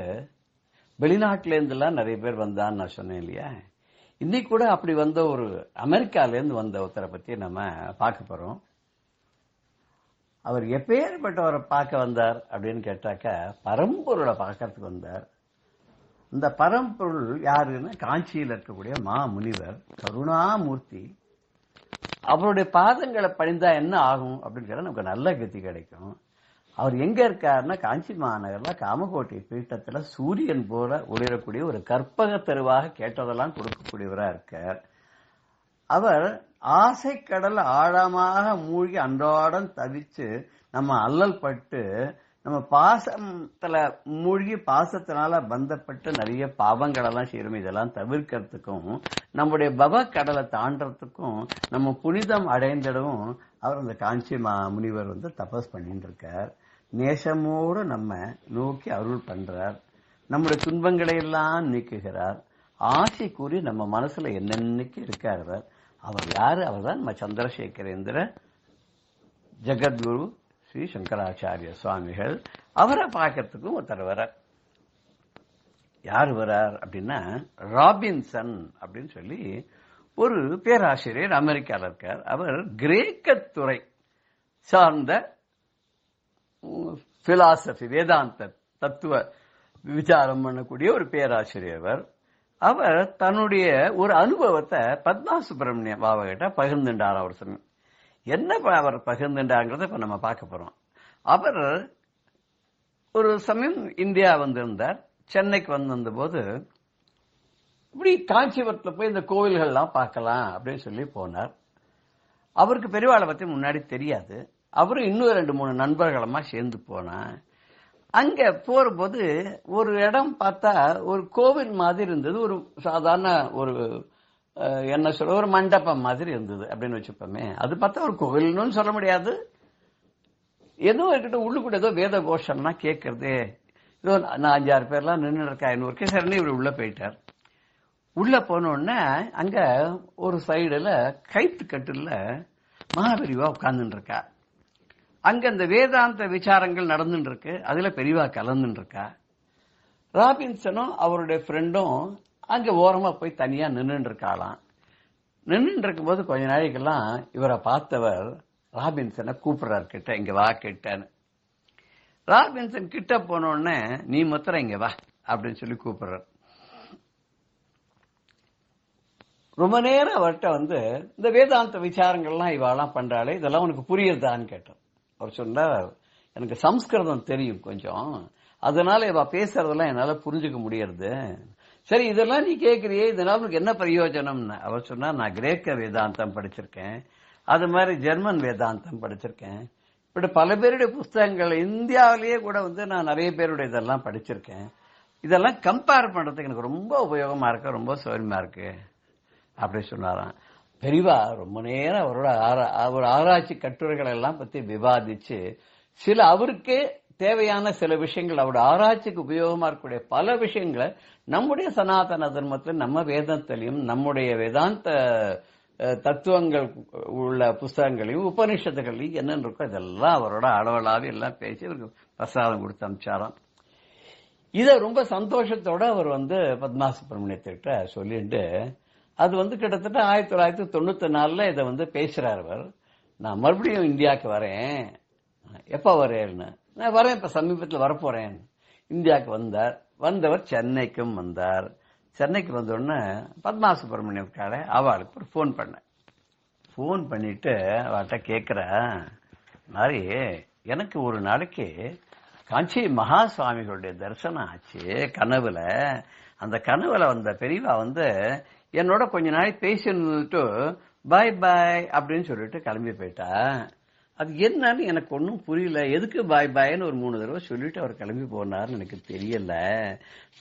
வெளிநாட்டிலேருந்துலாம் நிறைய பேர் வந்தான்னு நான் சொன்னேன் இல்லையா? இன்னைக்கு கூட அப்படி வந்த ஒரு அமெரிக்காலேருந்து வந்த ஒருத்தரை பற்றி நம்ம பார்க்க போகிறோம். அவர் எப்பேற்பட்டவரை பார்க்க வந்தார் அப்படின்னு கேட்டாக்க, பரம்பொருளை பார்க்கறதுக்கு வந்தார். இந்த பரம்பொருள் யாருன்னா காஞ்சியில் இருக்கக்கூடிய மாமுனிவர் கருணாமூர்த்தி. அவருடைய பாதங்களை பணிந்தா என்ன ஆகும் அப்படின்னு கேட்டால் நமக்கு நல்ல கதி கிடைக்கும். அவர் எங்க இருக்காருன்னா காஞ்சி மாநகர்ல காமகோட்டை பீட்டத்துல சூரியன் போல ஒளிரக்கூடிய ஒரு கற்பக தெருவாக கேட்டதெல்லாம் கொடுக்கக்கூடியவரா இருக்கார். அவர் ஆசை கடல் ஆழமாக மூழ்கி அன்றாடம் தவிச்சு நம்ம அல்லல் பட்டு நம்ம பாசத்துல மூழ்கி பாசத்தினால பந்தப்பட்டு நிறைய பாவங்கள் எல்லாம் செய்யறோம். இதெல்லாம் தவிர்க்கிறதுக்கும் நம்முடைய பவ கடலை தாண்டறதுக்கும் நம்ம புனிதம் அடைந்திடவும் அவர் அந்த காஞ்சி முனிவர் தபஸ் பண்ணிட்டு இருக்கார். நேசமோடு நம்ம நோக்கி அருள் பண்றார். நம்முடைய துன்பங்களை எல்லாம் நீக்குகிறார். ஆசை கூறி நம்ம மனசுல என்னென்னைக்கு இருக்கார். அவர் யாரு? அவர் தான் நம்ம சந்திரசேகரேந்திர ஜெகத்குரு ஸ்ரீ சங்கராச்சாரிய சுவாமிகள். அவரை பார்க்கறதுக்கும் ஒருத்தர் வரார். யார் வரார் அப்படின்னா ராபின்சன் அப்படின்னு சொல்லி ஒரு பேராசிரியர் அமெரிக்காவில் இருக்கார். அவர் கிரேக்க துறை சார்ந்த பிலாசபி, வேதாந்த தத்துவ விசாரம் பண்ணக்கூடிய ஒரு பேராசிரியர். அவர் தன்னுடைய ஒரு அனுபவத்தை பத்மா சுப்பிரமணிய பாபா கிட்ட பகிர்ந்துட்டார். அவர் சமயம் என்ன அவர் பகிர்ந்துட்டாங்கிறத இப்ப நம்ம பார்க்க போறோம். அவர் ஒரு சமயம் இந்தியா வந்திருந்தார். சென்னைக்கு வந்திருந்த போது இப்படி காஞ்சிபுரத்துல போய் இந்த கோவில்கள்லாம் பார்க்கலாம் அப்படின்னு சொல்லி போனார். அவருக்கு பெரியவாளை பத்தி முன்னாடி தெரியாது. அவரும் இன்னும் 2-3 நண்பர்களுமா சேர்ந்து போனா, அங்க போறபோது ஒரு இடம் பார்த்தா ஒரு கோவில் மாதிரி இருந்தது. ஒரு சாதாரண ஒரு என்ன சொல்ற ஒரு மண்டபம் மாதிரி இருந்தது அப்படின்னு வச்சுப்போமே. அது பார்த்தா ஒரு கோவில்னு சொல்ல முடியாது. ஏதோ இருக்கிட்ட உள்ளுக்கூட ஏதோ வேத கோஷம்னா கேட்கறது. ஏதோ 5-6 பேர்லாம் நின்று இருக்கா இன்னொரு சரின்னு இவர் உள்ள போயிட்டார். உள்ள போனோடனே அங்க ஒரு சைடுல கைத்து கட்டுல மகாபெரிவா உட்கார்ந்துட்டு இருக்கா. அங்க இந்த வேதாந்த விசாரங்கள் நடந்துட்டு இருக்கு. அதுல பெரியவா கலந்துட்டு இருக்கா. ராபின்சனும் அவருடைய ஃப்ரெண்டும் அங்க ஓரமா போய் தனியா நின்றுட்டு இருக்காளாம். நின்றுட்டு இருக்கும்போது கொஞ்ச நாளைக்கெல்லாம் இவரை பார்த்தவர் ராபின்சனை கூப்பிடுறாரு கிட்ட, இங்க வா கிட்டன்னு. ராபின்சன் கிட்ட போனோடனே நீ மாத்திரம் இங்க வா அப்படின்னு சொல்லி கூப்பிடுறாரு. ரொம்ப நேரம் அவர்கிட்ட இந்த வேதாந்த விசாரங்கள்லாம் இவாலாம் பண்றாளே இதெல்லாம் உனக்கு புரியுதான்னு கேட்டோம். அவர் சொன்னார், எனக்கு சம்ஸ்கிருதம் தெரியும் கொஞ்சம், அதனால இவ பேசுறதெல்லாம் என்னால புரிஞ்சுக்க முடியறது. சரி இதெல்லாம் நீ கேட்கறியே, இதனால உனக்கு என்ன பிரயோஜனம்னு அவர் சொன்னார். நான் கிரேக்க வேதாந்தம் படிச்சிருக்கேன், அது மாதிரி ஜெர்மன் வேதாந்தம் படிச்சிருக்கேன். இப்படி பல பேருடைய புஸ்தகங்கள் இந்தியாவிலேயே கூட நான் நிறைய பேருடைய இதெல்லாம் படிச்சிருக்கேன். இதெல்லாம் கம்பேர் பண்றதுக்கு எனக்கு ரொம்ப உபயோகமா இருக்கு, ரொம்ப சௌரியமா இருக்கு அப்படி சொன்னாராம். பெரியவா ரொம்ப நேரம் அவரோட ஆராய்ச்சி கட்டுரைகள் எல்லாம் பத்தி விவாதிச்சு சில அவருக்கே தேவையான சில விஷயங்கள், அவருடைய ஆராய்ச்சிக்கு உபயோகமா இருக்கக்கூடிய பல விஷயங்களை நம்முடைய சனாதன தர்மத்திலும் நம்ம வேதத்திலையும் நம்முடைய வேதாந்த தத்துவங்கள் உள்ள புஸ்தகங்களையும் உபனிஷத்துகளையும் என்னன்னு இருக்கோ இதெல்லாம் அவரோட அளவலாவே எல்லாம் பேசி அவருக்கு பிரசாதம் கொடுத்து அனுப்பிச்சாராம். இதை ரொம்ப சந்தோஷத்தோட அவர் பத்மா சுப்பிரமணியத்திட்ட சொல்லிட்டு அது கிட்டத்தட்ட 1994 இதை பேசுறார் அவர். நான் மறுபடியும் இந்தியாவுக்கு வரேன், எப்ப வரேன்னு. நான் வரேன், இப்ப சமீபத்தில் வரப்போறேன். இந்தியாவுக்கு வந்தவர் சென்னைக்கும் வந்தார். சென்னைக்கு வந்தோடனே பத்மா சுப்பிரமணியம் இருக்காளே அவளுக்கு ஒரு போன் பண்ணேன். போன் பண்ணிட்டு அவட்ட கேட்கிற மாதிரி, எனக்கு ஒரு நாளைக்கு காஞ்சி மகா சுவாமிகளுடைய தரிசனம் ஆச்சு கனவுல. அந்த கனவுல வந்த பெரியவா என்னோட கொஞ்ச நாளைக்கு பேசிட்டு பாய் பாய் அப்படின்னு சொல்லிட்டு கிளம்பி போயிட்டா. அது என்னன்னு எனக்கு ஒன்றும் புரியல. எதுக்கு பாய் பாய்ன்னு ஒரு 3 தடவை சொல்லிட்டு அவர் கிளம்பி போனார்னு எனக்கு தெரியல.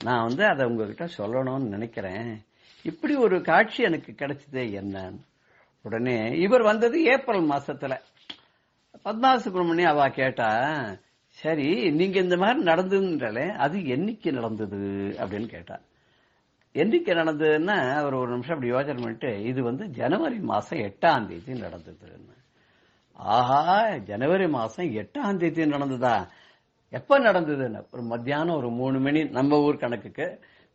நான் வந்து அதை உங்ககிட்ட சொல்லணும்னு நினைக்கிறேன். இப்படி ஒரு காட்சி எனக்கு கிடைச்சதே என்னன்னு. உடனே இவர் வந்தது ஏப்ரல் மாசத்துல. பத்மா சுப்பிரமணியம் அவ கேட்டா, சரி நீங்க இந்த மாதிரி நடந்ததுன்றாலே அது என்னைக்கு நடந்தது அப்படின்னு கேட்டா. என்னைக்கு நடந்ததுன்னா அவர் ஒரு நிமிஷம் அப்படி யோசனை பண்ணிட்டு, இது வந்து ஜனவரி மாசம் 8ஆம் தேதி நடந்ததுன்னு. ஆஹா, ஜனவரி மாசம் 8ஆம் தேதி நடந்ததா? எப்ப நடந்ததுன்னு ஒரு மத்தியானம் ஒரு 3 மணி நம்ம ஊர் கணக்குக்கு.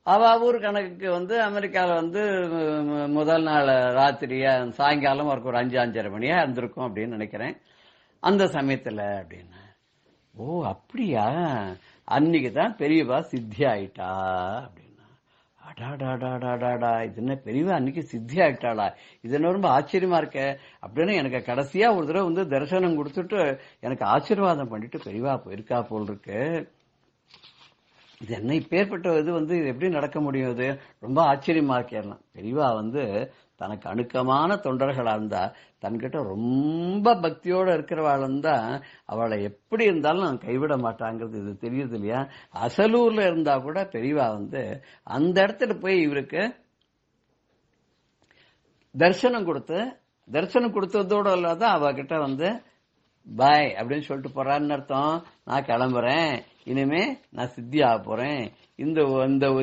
அவ ஊர் கணக்குக்கு வந்து அமெரிக்கால வந்து முதல் நாள் ராத்திரியா சாயங்காலம் ஒரு 5-5:30 மணியா இருந்திருக்கும் அப்படின்னு நினைக்கிறேன் அந்த சமயத்துல அப்படின்னு. ஓ அப்படியா, அன்னைக்குதான் பெரியவா சித்தி ஆயிட்டா அப்படின்னா. அடாடாடாடாடா, இது என்ன பெரியவா அன்னைக்கு சித்தி ஆயிட்டாளா? இது என்ன ரொம்ப ஆச்சரியமா இருக்க அப்படின்னு எனக்கு கடைசியா ஒரு தடவை வந்து தரிசனம் கொடுத்துட்டு எனக்கு ஆசீர்வாதம் பண்ணிட்டு பெரியவா போயிருக்கா போல் இருக்கு. இது என்ன இப்பேற்பட்ட இது வந்து இது எப்படி நடக்க முடியும்? இது ரொம்ப ஆச்சரியமா இருக்கேன். பெரியவா வந்து தனக்கு அணுக்கமான தொண்டர்களா இருந்தா, தன்கிட்ட ரொம்ப பக்தியோட இருக்கிறவாள் இருந்தா அவளை எப்படி இருந்தாலும் கைவிட மாட்டாங்கிறது இது தெரியுது இல்லையா? அசலூர்ல இருந்தா கூட பெரியவா வந்து அந்த இடத்துல போய் இவருக்கு தரிசனம் கொடுத்ததோட இல்லாத அவகிட்ட வந்து பாய் அப்படின்னு சொல்லிட்டு போறான்னு அர்த்தம். நான் கிளம்புறேன், இனிமே நான் சித்தி ஆக போறேன், இந்த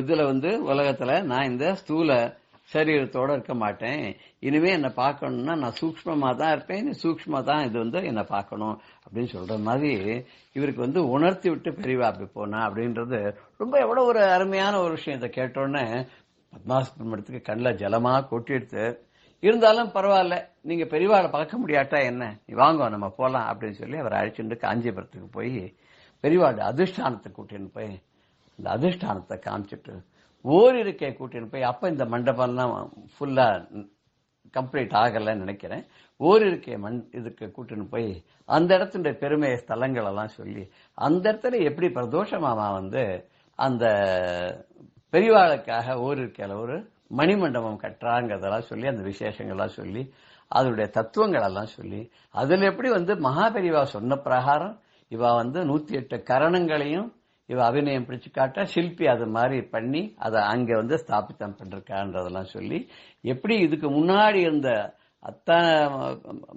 இதுல வந்து உலகத்துல நான் இந்த ஸ்தூல சரீரத்தோட இருக்க மாட்டேன், இனிமே என்னை பார்க்கணும்னா நான் சூக்ஷ்மமா தான் இருப்பேன், நீ சூக்ஷ்மா தான் இது வந்து என்னை பார்க்கணும் அப்படின்னு சொல்ற மாதிரி இவருக்கு வந்து உணர்த்தி விட்டு பெரியவா அப்படி போனா அப்படின்றது ரொம்ப எவ்வளவு ஒரு அருமையான ஒரு விஷயம். இதை கேட்டோன்னே பத்மாசுரமத்துக்கு கண்ணில் ஜலமா கொட்டிடுத்து. இருந்தாலும் பரவாயில்ல, நீங்க பெரியவாளை பார்க்க முடியாட்டா என்ன, நீ வாங்க நம்ம போலாம் அப்படின்னு சொல்லி அவர் அழைச்சிட்டு காஞ்சிபுரத்துக்கு போய் பெரியவாடு அதிஷ்டானத்தை கூட்டின்னு போய் இந்த அதிஷ்டானத்தை காமிச்சிட்டு ஓரிருக்கை கூட்டின்னு போய், அப்ப இந்த மண்டபம்லாம் ஃபுல்லா கம்ப்ளீட் ஆகலன்னு நினைக்கிறேன், ஓரிருக்கை இதுக்கு கூட்டின்னு போய் அந்த இடத்துல பெருமை ஸ்தலங்கள் எல்லாம் சொல்லி அந்த இடத்துல எப்படி பிரதோஷமாமா வந்து அந்த பெரியவாளுக்காக ஓரிருக்கையில ஒரு மணிமண்டபம் கட்டுறாங்கிறதெல்லாம் சொல்லி அந்த விசேஷங்கள்லாம் சொல்லி அதனுடைய தத்துவங்கள் எல்லாம் சொல்லி அதுல எப்படி வந்து மகாபெரிவா சொன்ன பிரகாரம் இவ வந்து 108 கரணங்களையும் இவ அபிநயம் பிடிச்சு காட்ட சிற்பி அது மாதிரி பண்ணி அதை அங்க வந்து ஸ்தாபித்தம் பண்ணிருக்கான்றதெல்லாம் சொல்லி எப்படி இதுக்கு முன்னாடி இருந்த அத்தனை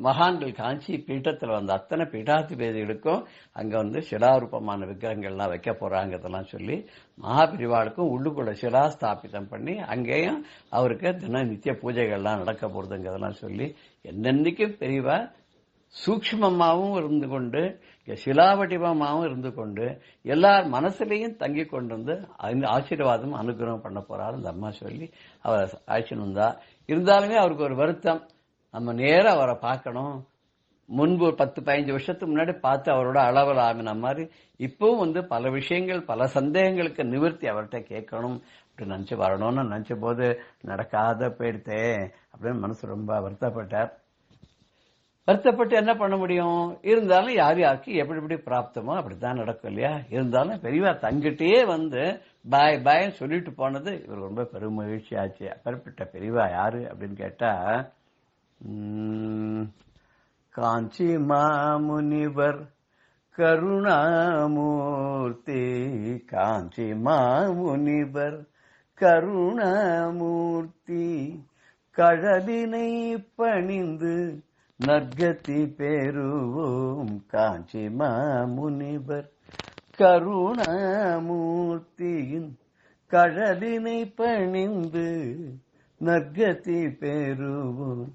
மகான்கள் காஞ்சி பீட்டத்தில் வந்த அத்தனை பீட்டாதிபதிகளுக்கும் அங்க வந்து சிலாரூபமான விக்கிரகங்கள்லாம் வைக்க போறாங்கிறதெல்லாம் சொல்லி மகாபெரிவாளுக்கும் உள்ளுக்குள்ள சிலா ஸ்தாபிதம் பண்ணி அங்கேயும் அவருக்கு தின நித்திய பூஜைகள்லாம் நடக்க போறதுங்கிறதெல்லாம் சொல்லி என்னென்னைக்கும் பெரியவா சூக்ஷ்மமாகவும் இருந்து கொண்டு சிலாவடிவமாகவும் இருந்து கொண்டு எல்லார் மனசுலையும் தங்கி கொண்டு வந்து ஆசீர்வாதம் அனுகிரகம் பண்ண போறாரு அந்த அம்மா சொல்லி அவர் அழைச்சின்னு வந்தா. இருந்தாலுமே அவருக்கு ஒரு வருத்தம், நம்ம நேரம் அவரை பார்க்கணும், முன்பு 10-15 வருஷத்துக்கு முன்னாடி பார்த்து அவரோட அளவில் ஆமின மாதிரி இப்பவும் வந்து பல விஷயங்கள் பல சந்தேகங்களுக்கு நிவர்த்தி அவர்கிட்ட கேட்கணும் அப்படின்னு நினைச்சு வரணும்னு நினைச்ச போது நடக்காத போயிடுத்தே அப்படின்னு மனசு ரொம்ப வருத்தப்பட்டார். வருத்தப்பட்டு என்ன பண்ண முடியும்? இருந்தாலும் யாருக்கு எப்படி பிராப்தமோ அப்படித்தான் நடக்கும் இல்லையா? இருந்தாலும் பெரியவா தங்கிட்டே வந்து பாய் பாய் சொல்லிட்டு போனது இவர் ரொம்ப பெரும் மகிழ்ச்சி ஆச்சு. அப்பேற்பட்ட பெரியவா யாரு அப்படின்னு கேட்டா, காஞ்சி மாமுனிவர் கருணாமூர்த்தி, காஞ்சி மாமுனிவர் கருணாமூர்த்தி, கழலினை பணிந்து நற்கதி பெறுவோம் காஞ்சி மாமுனிவர் கருணாமூர்த்தியின் கழலினை பணிந்து நற்கதி பெறுவோம்.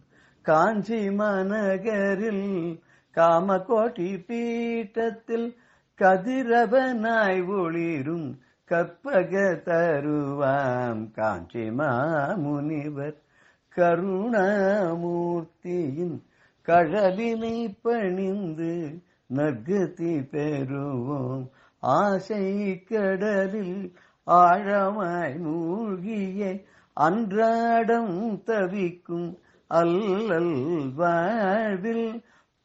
காஞ்சி மாநகரில் காமகோட்டி பீட்டத்தில் கதிரவனாய் ஒளிரும் கற்பக தருவாம் காஞ்சி மாமுனிவர் கருணாமூர்த்தியின் கழலினை பணிந்து நற்கதி பெறுவோம். ஆசை கடலில் ஆழமாய் மூழ்கிய அன்றாடம் தவிக்கும் அல்லல் வாழ்வில்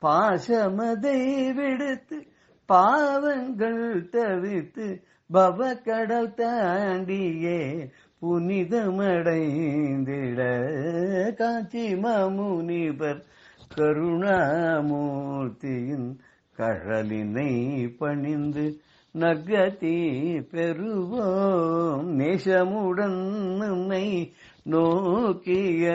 பாசமதை விடுத்து பாவங்கள் தவித்து பவக்கடல் தாண்டியே புனிதமடைந்திட காஞ்சி மாமுனிவர் கருணாமூர்த்தியின் கழலினை பணிந்து நற்கதி பெறுவோம். நேசமுடன் உன்னை நோக்கியருள்வார்,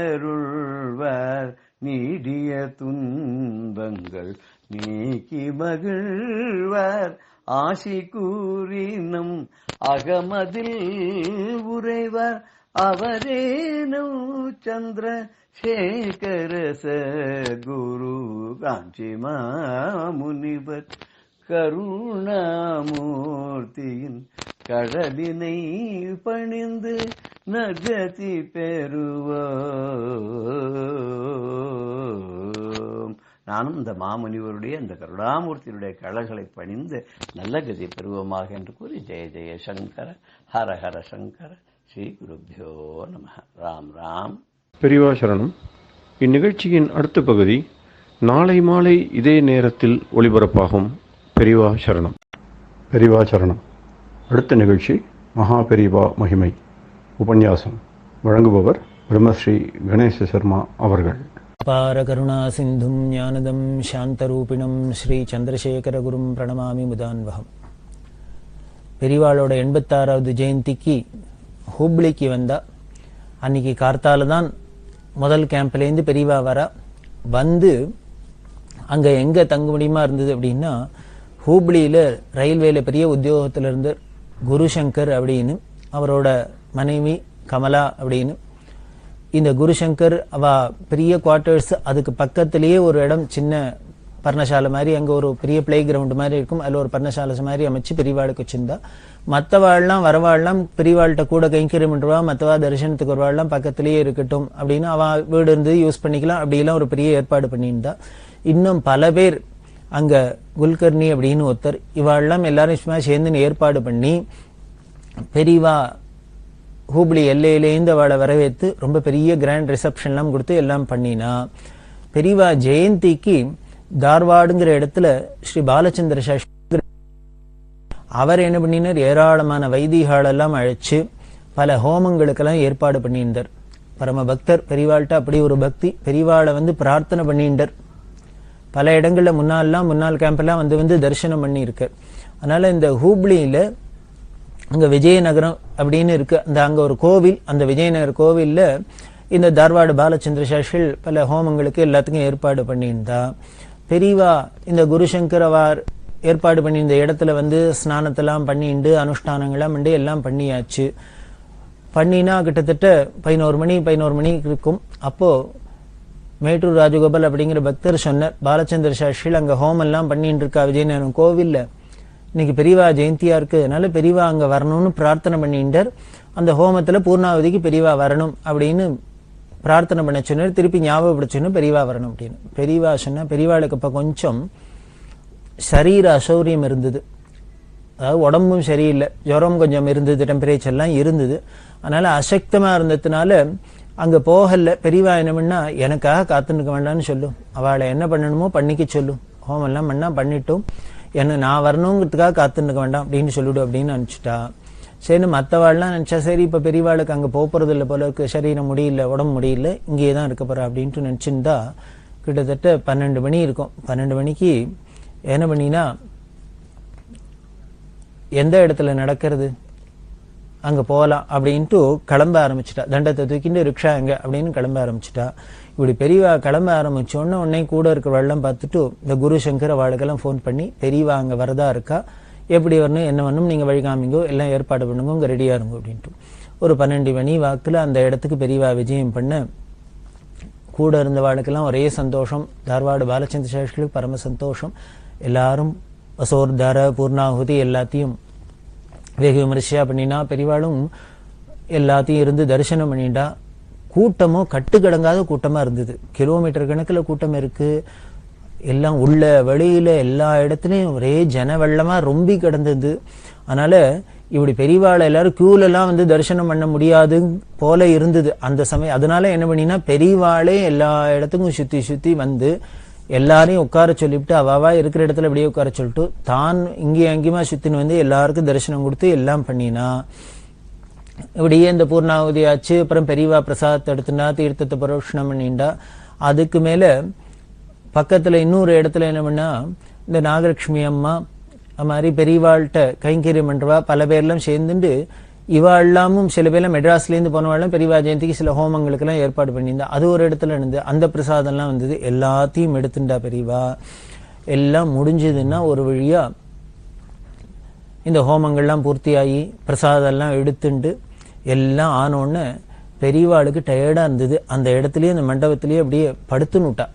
நீடிய துன்பங்கள் நீக்கி மகிழ்வார். ஆசி கூறினும் அகமதில் உறைவார், அவரேனும் சந்திர சேகர சத்குரு காஞ்சி மாமுனிவர். கருணாமூர்த்தியின் கடலினை பணிந்து நற்கதி பெறுவோம். நானும் இந்த மாமுனிவருடைய இந்த கருணாமூர்த்தியுடைய கழல்களை பணிந்து நல்ல கதி பெறுவோமாக என்று கூறி ஜெய ஜெய சங்கர ஹர ஹர சங்கர ஸ்ரீ குருபியோ நம. ராம் ராம். பெரியவா சரணம். இந்நிகழ்ச்சியின் அடுத்த பகுதி நாளை மாலை இதே நேரத்தில் ஒளிபரப்பாகும். பெரியவா சரணம். பெரியவா சரணம். அடுத்த நிகழ்ச்சி மகா பெரியவா மகிமை உபன்யாசம். வழங்குபவர் பிரம்மஸ்ரீ கணேச சர்மா அவர்கள். அபார கருணா சிந்தும் ஞானதம் சாந்தரூபிணம் ஸ்ரீ சந்திரசேகர குரும் பிரணமாமி முதான்வகம். பெரியவாளோட 86வது ஜெயந்திக்கு ஹூப்ளிக்கு வந்தா. அன்னைக்கு கார்த்தால தான் முதல் கேம்ப்லேருந்து பெரியவா வர வந்து அங்கே எங்கே தங்க முடியுமா இருந்தது அப்படின்னா, ஹூப்ளியில் ரயில்வேல பெரிய உத்தியோகத்தில் இருந்த குருசங்கர் அப்படின்னு, அவரோட மனைவி கமலா அப்படின்னு. இந்த குருசங்கர் அவ பெரிய குவார்ட்டர்ஸ், அதுக்கு பக்கத்திலேயே ஒரு இடம் சின்ன பர்ணசாலை மாதிரி, அங்கே ஒரு பெரிய பிளே கிரவுண்டு மாதிரி இருக்கும், அதில் ஒரு பர்ணசாலை மாதிரி அமைச்சு பெரியவாளுக்கு வச்சிருந்தா. மற்றவாள்லாம் வரவாள்லாம் பெரியவாள்கிட்ட கூட கைங்கரியம் பண்ணுவா, மற்றவா தரிசனத்துக்கு வருவாள்லாம் பக்கத்திலேயே இருக்கட்டும் அப்படின்னு அவ வீடு இருந்து யூஸ் பண்ணிக்கலாம் அப்படிலாம் ஒரு பெரிய ஏற்பாடு பண்ணியிருந்தா. இன்னும் பல பேர் அங்கே குல்கர்னி அப்படின்னு ஒருத்தர், இவாள்லாம் எல்லாரும் சும்மா சேர்ந்து ஏற்பாடு பண்ணி பெரியவா ஹூப்ளி எல்லையிலேருந்து அவளை வரவேற்று ரொம்ப பெரிய கிராண்ட் ரிசப்ஷன்லாம் கொடுத்து எல்லாம் பண்ணினா. பெரியவா ஜெயந்திக்கு தார்வாடுங்கிற இடத்துல ஸ்ரீ பாலச்சந்திர சாஸ்திரி அவர் என்ன பண்ணினார், ஏராளமான வைதிகாலெல்லாம் அழைச்சு பல ஹோமங்களுக்கெல்லாம் ஏற்பாடு பண்ணியிருந்தார். பரம பக்தர் பெரியவாள்கிட்ட, அப்படி ஒரு பக்தி. பெரியவாளை பிரார்த்தனை பண்ணிட்டார். பல இடங்கள்ல முன்னாள் கேம்பெல்லாம் வந்து தரிசனம் பண்ணி இருக்கு. அதனால இந்த ஹூப்ளியில அங்க விஜயநகரம் அப்படின்னு இருக்கு, அங்க ஒரு கோவில், அந்த விஜயநகர் கோவில்ல இந்த தார்வாடு பாலச்சந்திர சாஸ்திரி பல ஹோமங்களுக்கு எல்லாத்துக்கும் ஏற்பாடு பண்ணியிருந்தா. பெரியவா இந்த குருசங்கர் அவர் ஏற்பாடு பண்ணி இந்த இடத்துல ஸ்நானத்தெல்லாம் பண்ணிண்டு அனுஷ்டானங்கள்லாம் பண்ணி எல்லாம் பண்ணியாச்சு. பண்ணினா கிட்டத்தட்ட 11 மணி இருக்கும். அப்போ மேட்டூர் ராஜகோபால் அப்படிங்கிற பக்தர் சொன்னார், பாலச்சந்திர சாஸ்திரி அங்க ஹோமம் எல்லாம் பண்ணிட்டு இருக்கா விஜயநகரம் கோவில்ல, இன்னைக்கு பெரியவா ஜெயந்தியா இருக்கு, அதனால பெரியவா அங்க வரணும்னு பிரார்த்தனை பண்ணிட்டார். அந்த ஹோமத்துல பூர்ணாவதிக்கு பெரியவா வரணும் அப்படின்னு பிரார்த்தனை பண்ண சொன்னார். திருப்பி ஞாபகப்படுத்தணும் பெரியவா வரணும் அப்படின்னு. பெரியவா சொன்னா, பெரியவாளுக்கு இப்ப கொஞ்சம் சரீர அசௌரியம் இருந்தது, அதாவது உடம்பும் சரியில்லை, ஜுரம் கொஞ்சம் இருந்தது, டெம்பரேச்சர்லாம் இருந்தது. அதனால அசக்தமா இருந்ததுனால அங்க போகல. பெரியவா என்ன பண்ணா, எனக்காக காத்துருக்க வேண்டாம்னு சொல்லும், அவளை என்ன பண்ணணுமோ பண்ணிக்க சொல்லும், ஹோமம் எல்லாம் பண்ணா பண்ணிட்டோம், என்ன நான் வரணுங்கிறதுக்காக காத்துருக்க வேண்டாம் அப்படின்னு சொல்லிவிடு அப்படின்னு அனுப்பிச்சுட்டா. சரின்னு மற்றவாள்லாம் நினைச்சா, சரி இப்ப பெரியவாளுக்கு அங்க போறது இல்லை போல இருக்கு, சரீரம் முடியல, உடம்பு முடியல, இங்கேயே தான் இருக்க போறா அப்படின்ட்டு நினைச்சிருந்தா. கிட்டத்தட்ட 12 மணி இருக்கும். 12 மணிக்கு என்ன பண்ணினா, எந்த இடத்துல நடக்கிறது அங்க போகலாம் அப்படின்ட்டு கிளம்ப ஆரம்பிச்சுட்டா. தண்டத்தை தூக்கிட்டு ரிக்ஷா எங்க அப்படின்னு கிளம்ப ஆரம்பிச்சுட்டா. இப்படி பெரியவா கிளம்ப ஆரம்பிச்சோன்னு உடனே கூட இருக்கிறவெல்லாம் பார்த்துட்டு இந்த குருசங்கர் அவளுக்கெல்லாம் ஃபோன் பண்ணி, பெரியவா அங்க வரதா இருக்கா, எப்படி வரணும் என்ன வரணும் நீங்க வழி காமிங்கோ, எல்லாம் ஏற்பாடு பண்ணுங்க, உங்க ரெடியா இருங்க அப்படின்ட்டு. ஒரு 12 மணி வாக்குல அந்த இடத்துக்கு பெரியவா விஜயம் பண்ண கூட இருந்தவாளுக்கெல்லாம் ஒரே சந்தோஷம். தார்வாடு பாலச்சந்திர சாஸ்திரிகளுக்கு பரம சந்தோஷம். எல்லாரும் வசோர்தார பூர்ணாகுதி எல்லாத்தையும் வெகு விமர்சையா பண்ணினா. பெரியவாளும் எல்லாத்தையும் இருந்து தரிசனம் பண்ணிட்டா. கூட்டமோ கட்டுக்கடங்காத கூட்டமா இருந்தது, கிலோமீட்டர் கணக்கில் கூட்டம் இருக்கு. எல்லாம் உள்ள வெளியில எல்லா இடத்துலயும் ஒரே ஜன வெள்ளமா ரொம்பி கிடந்தது. அதனால இப்படி பெரியவாளை எல்லாரும் கியூல எல்லாம் தரிசனம் பண்ண முடியாது போல இருந்தது அந்த சமயம். அதனால என்ன பண்ணினா, பெரியவாளே எல்லா இடத்துக்கும் சுத்தி சுத்தி எல்லாரையும் உட்கார சொல்லிவிட்டு அவாவா இருக்கிற இடத்துல அப்படியே உட்கார சொல்லிட்டு தான் இங்கேயும் அங்கேயுமா சுத்தின்னு எல்லாருக்கும் தரிசனம் கொடுத்து எல்லாம் பண்ணினா. இப்படியே இந்த பூர்ணாவதி ஆச்சு. அப்புறம் பெரியவா பிரசாதத்தை எடுத்துனா, தீர்த்தத்தை பரோஷணம் பண்ணிண்டா. அதுக்கு மேல பக்கத்துல இன்னொரு இடத்துல என்ன பண்ணா, இந்த நாகலட்சுமி அம்மா அது மாதிரி பெரியவாள்கிட்ட கைங்கரியம் பண்றவா பல பேர்லாம் சேர்ந்துட்டு இவா எல்லாமும் சில பேர்லாம் மெட்ராஸ்லேருந்து போனவாள்லாம் பெரியவா ஜெயந்திக்கு சில ஹோமங்களுக்கெல்லாம் ஏற்பாடு பண்ணியிருந்தா. அது ஒரு இடத்துல இருந்தது. அந்த பிரசாதம்லாம் வந்தது. எல்லாத்தையும் எடுத்துட்டா பெரியவா. எல்லாம் முடிஞ்சதுன்னா ஒரு வழியா இந்த ஹோமங்கள்லாம் பூர்த்தியாகி பிரசாதம்லாம் எடுத்துண்டு எல்லாம் ஆனோன்னு பெரியவாளுக்கு டயர்டா இருந்தது. அந்த இடத்துலயே அந்த மண்டபத்திலேயே அப்படியே படுத்துனுட்டா.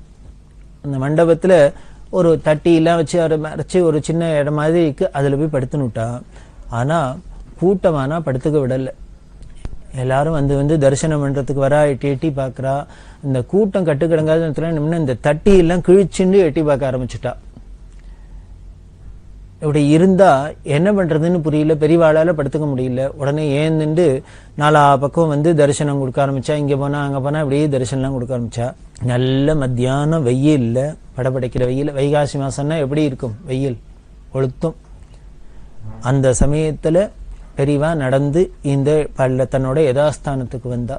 அந்த மண்டபத்துல ஒரு தட்டியெல்லாம் வச்சு மறைச்சு ஒரு சின்ன இடம் மாதிரி இருக்கு, அதுல போய் படுத்துனுட்டா. ஆனா கூட்டமானா படுத்துக்க விடல. எல்லாரும் வந்து தரிசனம் பண்றதுக்கு வரா, எட்டி எட்டி பாக்குறா. இந்த கூட்டம் கட்டுக்கிடங்காத இந்த தட்டியெல்லாம் கிழிச்சுண்டு எட்டி பார்க்க ஆரம்பிச்சுட்டா. இப்படி இருந்தா என்ன பண்றதுன்னு புரியல. பெரியவாளால படுத்துக்க முடியல. உடனே ஏந்துண்டு நாலா பக்கம் தரிசனம் கொடுக்க ஆரம்பிச்சா. இங்க போனா அங்க போனா இப்படியே தரிசனம்லாம் கொடுக்க ஆரம்பிச்சா. நல்ல மத்தியானம் வெயில், படபடைக்கிற வெயில். வைகாசி மாசம்னா எப்படி இருக்கும் வெயில், கொளுத்தும். அந்த சமயத்துல பெரியவா நடந்து இந்த தன்னோட யதாஸ்தானத்துக்கு வந்தா.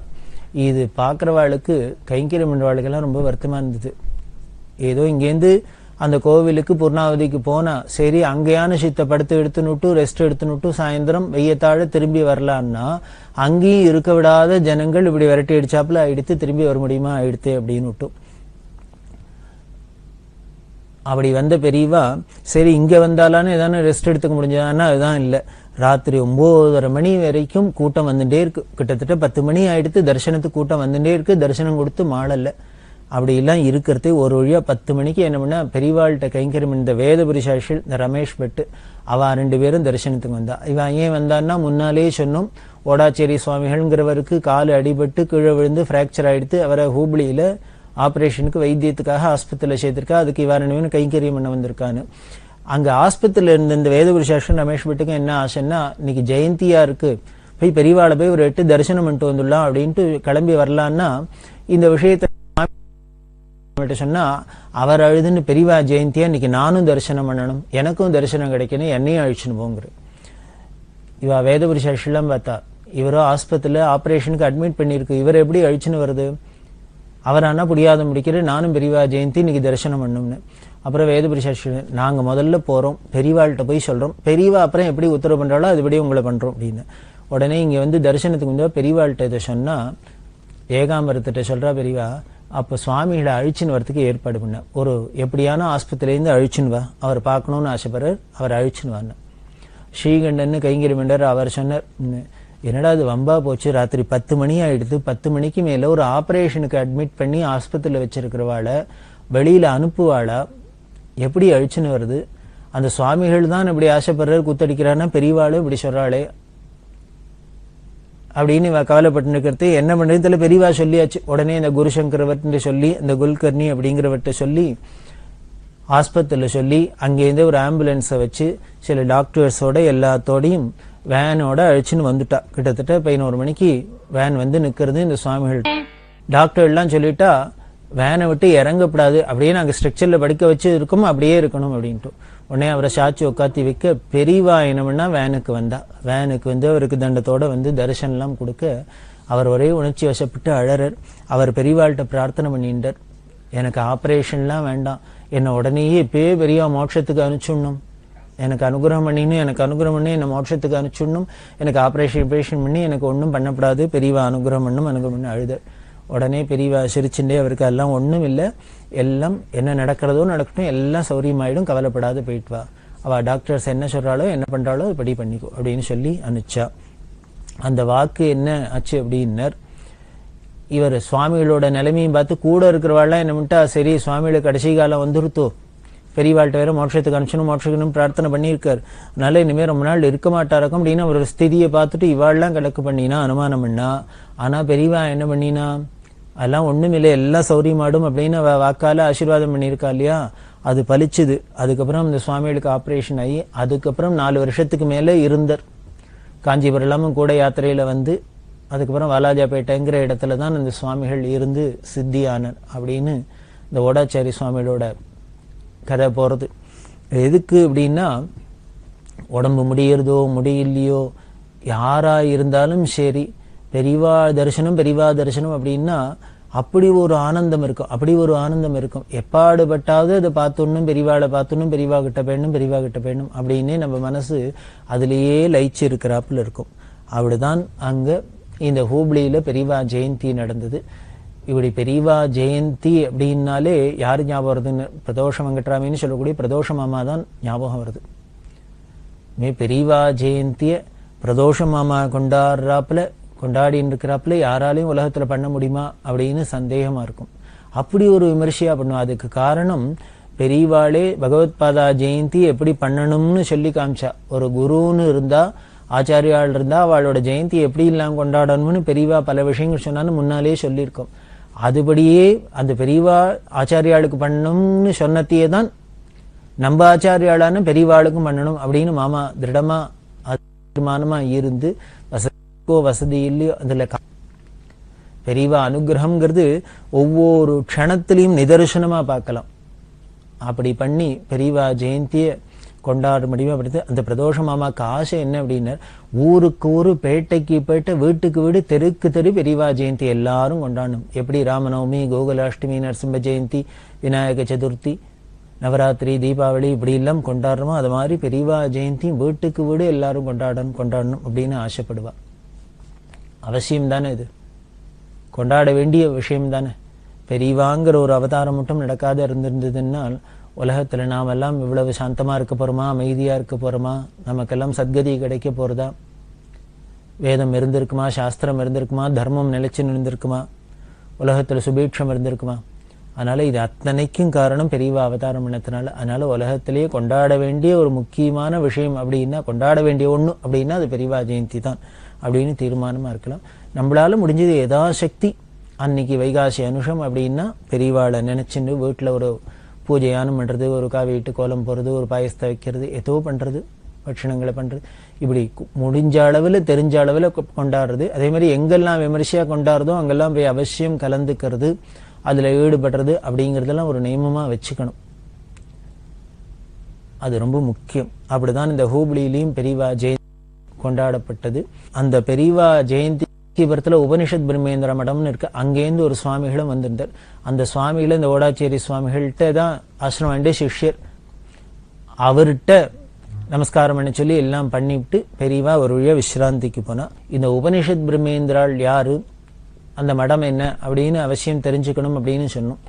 இது பாக்குறவாளுக்கு கைங்கரியம் பண்றவாளுக்கெல்லாம் ரொம்ப வருத்தமா இருந்தது. ஏதோ இங்கேருந்து அந்த கோவிலுக்கு பூர்ணாவதிக்கு போனா சரி, அங்கேயான சித்த படுத்து எடுத்துனுட்டு ரெஸ்ட் எடுத்துனுட்டு சாயந்தரம் வெய்யத்தாழ திரும்பி வரலான்னா அங்கேயும் இருக்க விடாத ஜனங்கள் இப்படி விரட்டி அடிச்சாப்புல ஆயிடுத்து. திரும்பி வர முடியுமா ஆயிடுத்து அப்படின்னு. அப்படி வந்த பெரியவா சரி இங்க வந்தாலான்னு ஏதானே ரெஸ்ட் எடுத்துக்க முடிஞ்சதான்னா அதுதான் இல்லை. ராத்திரி 9:30 மணி வரைக்கும் கூட்டம் வந்துட்டே இருக்கு. கிட்டத்தட்ட 10 மணி ஆயிடுத்து. தரிசனத்துக்கு கூட்டம் வந்துட்டே இருக்கு. தரிசனம் கொடுத்து மாளல்ல. அப்படி எல்லாம் இருக்கிறது ஒரு வழியா 10 மணிக்கு என்ன பண்ணா, பெரியவாள்கிட்ட கைங்கரியம் இந்த வேதபுரி சாஷில் இந்த ரமேஷ் பட்டு அவ 2 பேரும் தரிசனத்துக்கு வந்தா. இவன் ஏன் வந்தான்னா முன்னாலேயே சொன்னோம், ஓடாச்சேரி சுவாமிகள்ங்கிறவருக்கு காலு அடிபட்டு கீழே விழுந்து பிராக்சர் ஆயிடுத்து. அவரை ஹூப்ளியில ஆபரேஷனுக்கு வைத்தியத்துக்காக ஆஸ்பத்திரியில சேர்த்திருக்கா. அதுக்கு இவ 2 பேரும் கைங்கரியம் பண்ண வந்திருக்கான்னு. அங்க ஆஸ்பத்திரியில இருந்த இந்த வேதபுரி சாஷன் ரமேஷ் பட்டுக்கு என்ன ஆசைன்னா, இன்னைக்கு ஜெயந்தியா இருக்கு, போய் பெரியவாளை போய் ஒரு 8 தரிசனம் பண்ணிட்டு வந்துடலாம் அப்படின்ட்டு கிளம்பி வரலான்னா இந்த விஷயத்த சொன்னா அவர் அழுதுன்னு, பெரியவா ஜெயந்தியா இன்னைக்கு நானும் தரிசனம் பண்ணணும், எனக்கும் தரிசனம் கிடைக்கணும், என்னையும் அழிச்சுன்னு போங்கிற. இவ வேதபுரி சாஷிலாம் பார்த்தா இவரோ ஆஸ்பத்திரியில ஆபரேஷனுக்கு அட்மிட் பண்ணிருக்கு. இவர் எப்படி அழிச்சுன்னு வருது? அவரானா புரியாத முடிக்கிற, நானும் பெரியவா ஜெயந்தி இன்னைக்கு தரிசனம் பண்ணணும்னு. அப்புறம் வேதபுரி சாஷி, நாங்க முதல்ல போறோம், பெரியவாள்கிட்ட போய் சொல்றோம், பெரியவா அப்புறம் எப்படி உத்தரவு பண்றாளோ அதுபடி உங்களை பண்றோம் அப்படின்னு. உடனே இங்க தரிசனத்துக்கு வந்து பெரியவாள்கிட்ட இதை சொன்னா, ஏகாம்பரத்திட்ட சொல்றா பெரியவா, அப்ப சுவாமிகளை அழிச்சுன்னு வரத்துக்கு ஏற்பாடு பண்ண, ஒரு எப்படியான ஆஸ்பத்திரியிலேருந்து அழிச்சுன்னு வா, அவர் பார்க்கணும்னு ஆசைப்படுறார், அவர் அழிச்சுன்னு வான்னு. ஸ்ரீகண்டன் கைங்கரிமண்டர் அவர் சொன்னார், என்னடா அது வம்பா போச்சு, ராத்திரி 10 மணி ஆயிடுது, 10 மணிக்கு மேல ஒரு ஆபரேஷனுக்கு அட்மிட் பண்ணி ஆஸ்பத்திரியில வச்சிருக்கிறவாளை வெளியில அனுப்புவாளா, எப்படி அழிச்சுன்னு வருது? அந்த சுவாமிகள் தான் இப்படி ஆசைப்படுறாரு, குத்தடிக்கிறான்னா பெரியவாளு இப்படி சொல்றாளே அப்படின்னு கவலைப்பட்டு இருக்கிறது. என்ன பண்றதுல பெரியவா சொல்லியாச்சு. உடனே இந்த குருசங்கரவர்ட்டு சொல்லி, இந்த குல்கர்ணி அப்படிங்கிறவர்கிட்ட சொல்லி, ஆஸ்பத்திரியில சொல்லி, அங்கேருந்து ஒரு ஆம்புலன்ஸை வச்சு சில டாக்டர்ஸோட எல்லாத்தோடையும் வேனோட அழிச்சுன்னு வந்துட்டா. கிட்டத்தட்ட 11 மணிக்கு வேன் வந்து நிக்கிறது. இந்த சுவாமிகள் டாக்டர் எல்லாம் சொல்லிட்டா, வேனை விட்டு இறங்கப்படாது, அப்படியே நாங்க ஸ்ட்ரக்சர்ல படிக்க வச்சு இருக்கோம், அப்படியே இருக்கணும் அப்படின்ட்டு. உடனே அவரை சாட்சி உட்காத்தி வைக்க, பெரியவா என்ன பண்ணா வேனுக்கு வந்தா. வேனுக்கு வந்து அவருக்கு தண்டத்தோட வந்து தரிசனம் எல்லாம் கொடுக்க, அவர் ஒரே உணர்ச்சி வசப்பட்டு அழறர். அவர் பெரியவாள்கிட்ட பிரார்த்தனை பண்ணிட்டார், எனக்கு ஆபரேஷன்லாம் வேண்டாம், என்னை உடனேயே இப்பயே பெரியவா மோட்சத்துக்கு அனுப்பிச்சுடணும், எனக்கு அனுகிரகம் பண்ணின்னு, எனக்கு அனுகிரகம் பண்ணி என்னை மோட்சத்துக்கு அனுப்பிச்சுடணும், எனக்கு ஆபரேஷன் பண்ணி எனக்கு ஒன்றும் பண்ணப்படாது, பெரியவா அனுகிரகம் பண்ணும் அனுகிரகம் பண்ணு அழுதர். உடனே பெரியவா சிரிச்சுட்டே அவருக்கு எல்லாம் ஒன்றும் இல்லை, எல்லாம் என்ன நடக்கிறதோ நடக்கட்டும், எல்லாம் சௌரியமாயிடும், கவலைப்படாத போயிட்டு வா, அவள் டாக்டர்ஸ் என்ன சொல்கிறாளோ என்ன பண்ணுறாளோ படி பண்ணிக்கோ அப்படின்னு சொல்லி அனுப்பிச்சா. அந்த வாக்கு என்ன ஆச்சு அப்படின்னர், இவர் சுவாமிகளோட நிலைமையும் பார்த்து கூட இருக்கிறவாள்லாம் என்ன பண்ணிட்டா, சரி சுவாமிகளை கடைசி காலம் வந்துருத்தோ, பெரியவாள்கிட்ட வேற மோட்சத்துக்கு அனுப்பிச்சணும், மோட்சத்துக்கு பிரார்த்தனை பண்ணியிருக்கார், அதனால இனிமேல் ரொம்ப நாள் இருக்க மாட்டாருக்கும் அப்படின்னு ஒரு ஸ்திதியை பார்த்துட்டு இவாள்லாம் கணக்கு பண்ணினா, அனுமானம் பண்ணா. ஆனால் பெரியவா என்ன பண்ணினா, அதெல்லாம் ஒன்றும் இல்லை, எல்லாம் சௌரியமாடும் அப்படின்னு வாக்கால ஆசீர்வாதம் பண்ணியிருக்கா இல்லையா, அது பலிச்சுது. அதுக்கப்புறம் இந்த சுவாமிகளுக்கு ஆப்ரேஷன் ஆகி அதுக்கப்புறம் 4 வருஷத்துக்கு மேலே இருந்தர். காஞ்சிபுரம் எல்லாமும் கூட யாத்திரையில் வந்து அதுக்கப்புறம் வாலாஜாபேட்டைங்கிற இடத்துல தான் இந்த சுவாமிகள் இருந்து சித்தியானர் அப்படின்னு இந்த ஓடாச்சாரி சுவாமிகளோட கதை போகிறது. எதுக்கு அப்படின்னா, உடம்பு முடியறதோ முடியலையோ யாரா இருந்தாலும் சரி, பெரியவா தரிசனம் அப்படின்னா அப்படி ஒரு ஆனந்தம் இருக்கும். எப்பாடுபட்டாவது அதை பார்த்தோன்னும் பெரியவாளை பார்த்தோன்னும் பெரியவா கிட்ட போயிடணும் அப்படின்னே நம்ம மனசு அதுலேயே லயிச்சு இருக்கிறாப்புல இருக்கும். அப்படிதான் அங்க இந்த ஹூப்ளியில பெரியவா ஜெயந்தி நடந்தது. இப்படி பெரியவா ஜெயந்தி அப்படின்னாலே யாரு ஞாபகம் வருதுன்னு, பிரதோஷ வெங்கட்ராமின்னு சொல்லக்கூடிய பிரதோஷ மாமா தான் ஞாபகம் வருது. பெரியவா ஜெயந்திய பிரதோஷ மாமா கொண்டாடின்னு இருக்கிறாப்புல யாராலையும் உலகத்துல பண்ண முடியுமா அப்படின்னு சந்தேகமா இருக்கும். அப்படி ஒரு விமர்சையா பண்ணுவோம். அதுக்கு காரணம் பெரியவாளே பகவத்பாதா ஜெயந்தி எப்படி பண்ணணும்னு சொல்லி காமிச்சா. ஒரு குருன்னு இருந்தா, ஆச்சாரியாள் இருந்தா அவளோட ஜெயந்தி எப்படி இல்லாம கொண்டாடணும்னு பெரியவா பல விஷயங்கள் சொன்னான்னு முன்னாலே சொல்லியிருக்கோம். அதுபடியே அந்த பெரியவா ஆச்சாரியாளுக்கு பண்ணணும்னு சொன்னத்தையே தான் நம்ம ஆச்சாரியாளான பெரியவாளுக்கும் பண்ணணும் அப்படின்னு மாமா திருடமா தீர்மானமா இருந்து வசதி இல்லையோ அதுல பெரியவா அனுகிரகம்ங்கிறது ஒவ்வொரு க்ஷணத்திலையும் நிதர்சனமா பார்க்கலாம். அப்படி பண்ணி பெரியவா ஜெயந்திய கொண்டாட முடியுமா? அப்படி அந்த பிரதோஷ மாமாக்கு ஆசை என்ன அப்படின்னா, ஊருக்கு ஊரு, பேட்டைக்கு பேட்டை, வீட்டுக்கு வீடு, தெருக்கு தெரு பெரியவா ஜெயந்தி எல்லாரும் கொண்டாடணும். எப்படி ராமநவமி, கோகுலாஷ்டமி, நரசிம்ம ஜெயந்தி, விநாயக சதுர்த்தி, நவராத்திரி, தீபாவளி இப்படி எல்லாம் கொண்டாடுறோமோ அது மாதிரி பெரியவா ஜெயந்தி வீட்டுக்கு வீடு எல்லாரும் கொண்டாடணும் அப்படின்னு ஆசைப்படுவா. அவசியம் தானே, இது கொண்டாட வேண்டிய விஷயம் தானே. பெரியவாங்கிற ஒரு அவதாரம் மட்டும் நடக்காத இருந்திருந்ததுன்னால் உலகத்துல நாம் எல்லாம் இவ்வளவு சாந்தமா இருக்க போறோமா, அமைதியா இருக்க போறோமா, நமக்கெல்லாம் சத்கதி கிடைக்க போறதா, வேதம் இருந்திருக்குமா, சாஸ்திரம் இருந்திருக்குமா, தர்மம் நிலைச்சு இருந்திருக்குமா, உலகத்துல சுபீட்சம் இருந்திருக்குமா? அதனால இது அத்தனைக்கும் காரணம் பெரியவா அவதாரம் பண்ணத்தினால. அதனால உலகத்திலேயே கொண்டாட வேண்டிய ஒரு முக்கியமான விஷயம் அப்படின்னா, கொண்டாட வேண்டிய ஒண்ணு அப்படின்னா அது பெரியவா ஜெயந்தி தான் அப்படின்னு தீர்மானமா இருக்கலாம். நம்மளால முடிஞ்சது யதாசக்தி அன்னைக்கு வைகாசி அனுஷம் அப்படின்னா பெரியவாளை நினைச்சுன்னு வீட்டுல ஒரு பூஜையானம் பண்றது, ஒரு காவிட்டு கோலம் போறது, ஒரு பாயசத்தை வைக்கிறது, ஏதோ பண்றது, பட்சணங்களை பண்றது, இப்படி முடிஞ்ச அளவுல தெரிஞ்ச அளவுல கொண்டாடுறது. அதே மாதிரி எங்கெல்லாம் விமர்சையா கொண்டாடுறதோ அங்கெல்லாம் போய் அவசியம் கலந்துக்கிறது, அதுல ஈடுபடுறது அப்படிங்கறதெல்லாம் ஒரு நியமமா வச்சுக்கணும். அது ரொம்ப முக்கியம். அப்படிதான் இந்த ஹூப்ளியிலையும் பெரியவா ஜெயந்தி கொண்டாடப்பட்டது. அந்த பெரியவா ஜெயந்தி புரத்துல உபனிஷத் பிரம்மேந்திர மடம்னு இருக்கு. அங்கேருந்து ஒரு சுவாமிகளும் வந்திருந்தார். அந்த சுவாமிகளை இந்த ஓடாச்சேரி சுவாமிகள்கிட்ட தான் ஆசிரமம் வேண்டிய சிஷ்யர். அவர்கிட்ட நமஸ்காரம் பண்ண சொல்லி எல்லாம் பண்ணிவிட்டு பெரியவா ஒரு வழியா விசிராந்திக்கு போனா. இந்த உபனிஷத் பிரம்மேந்திராள் யாரு, அந்த மடம் என்ன அப்படின்னு அவசியம் தெரிஞ்சுக்கணும் அப்படின்னு சொன்னோம்.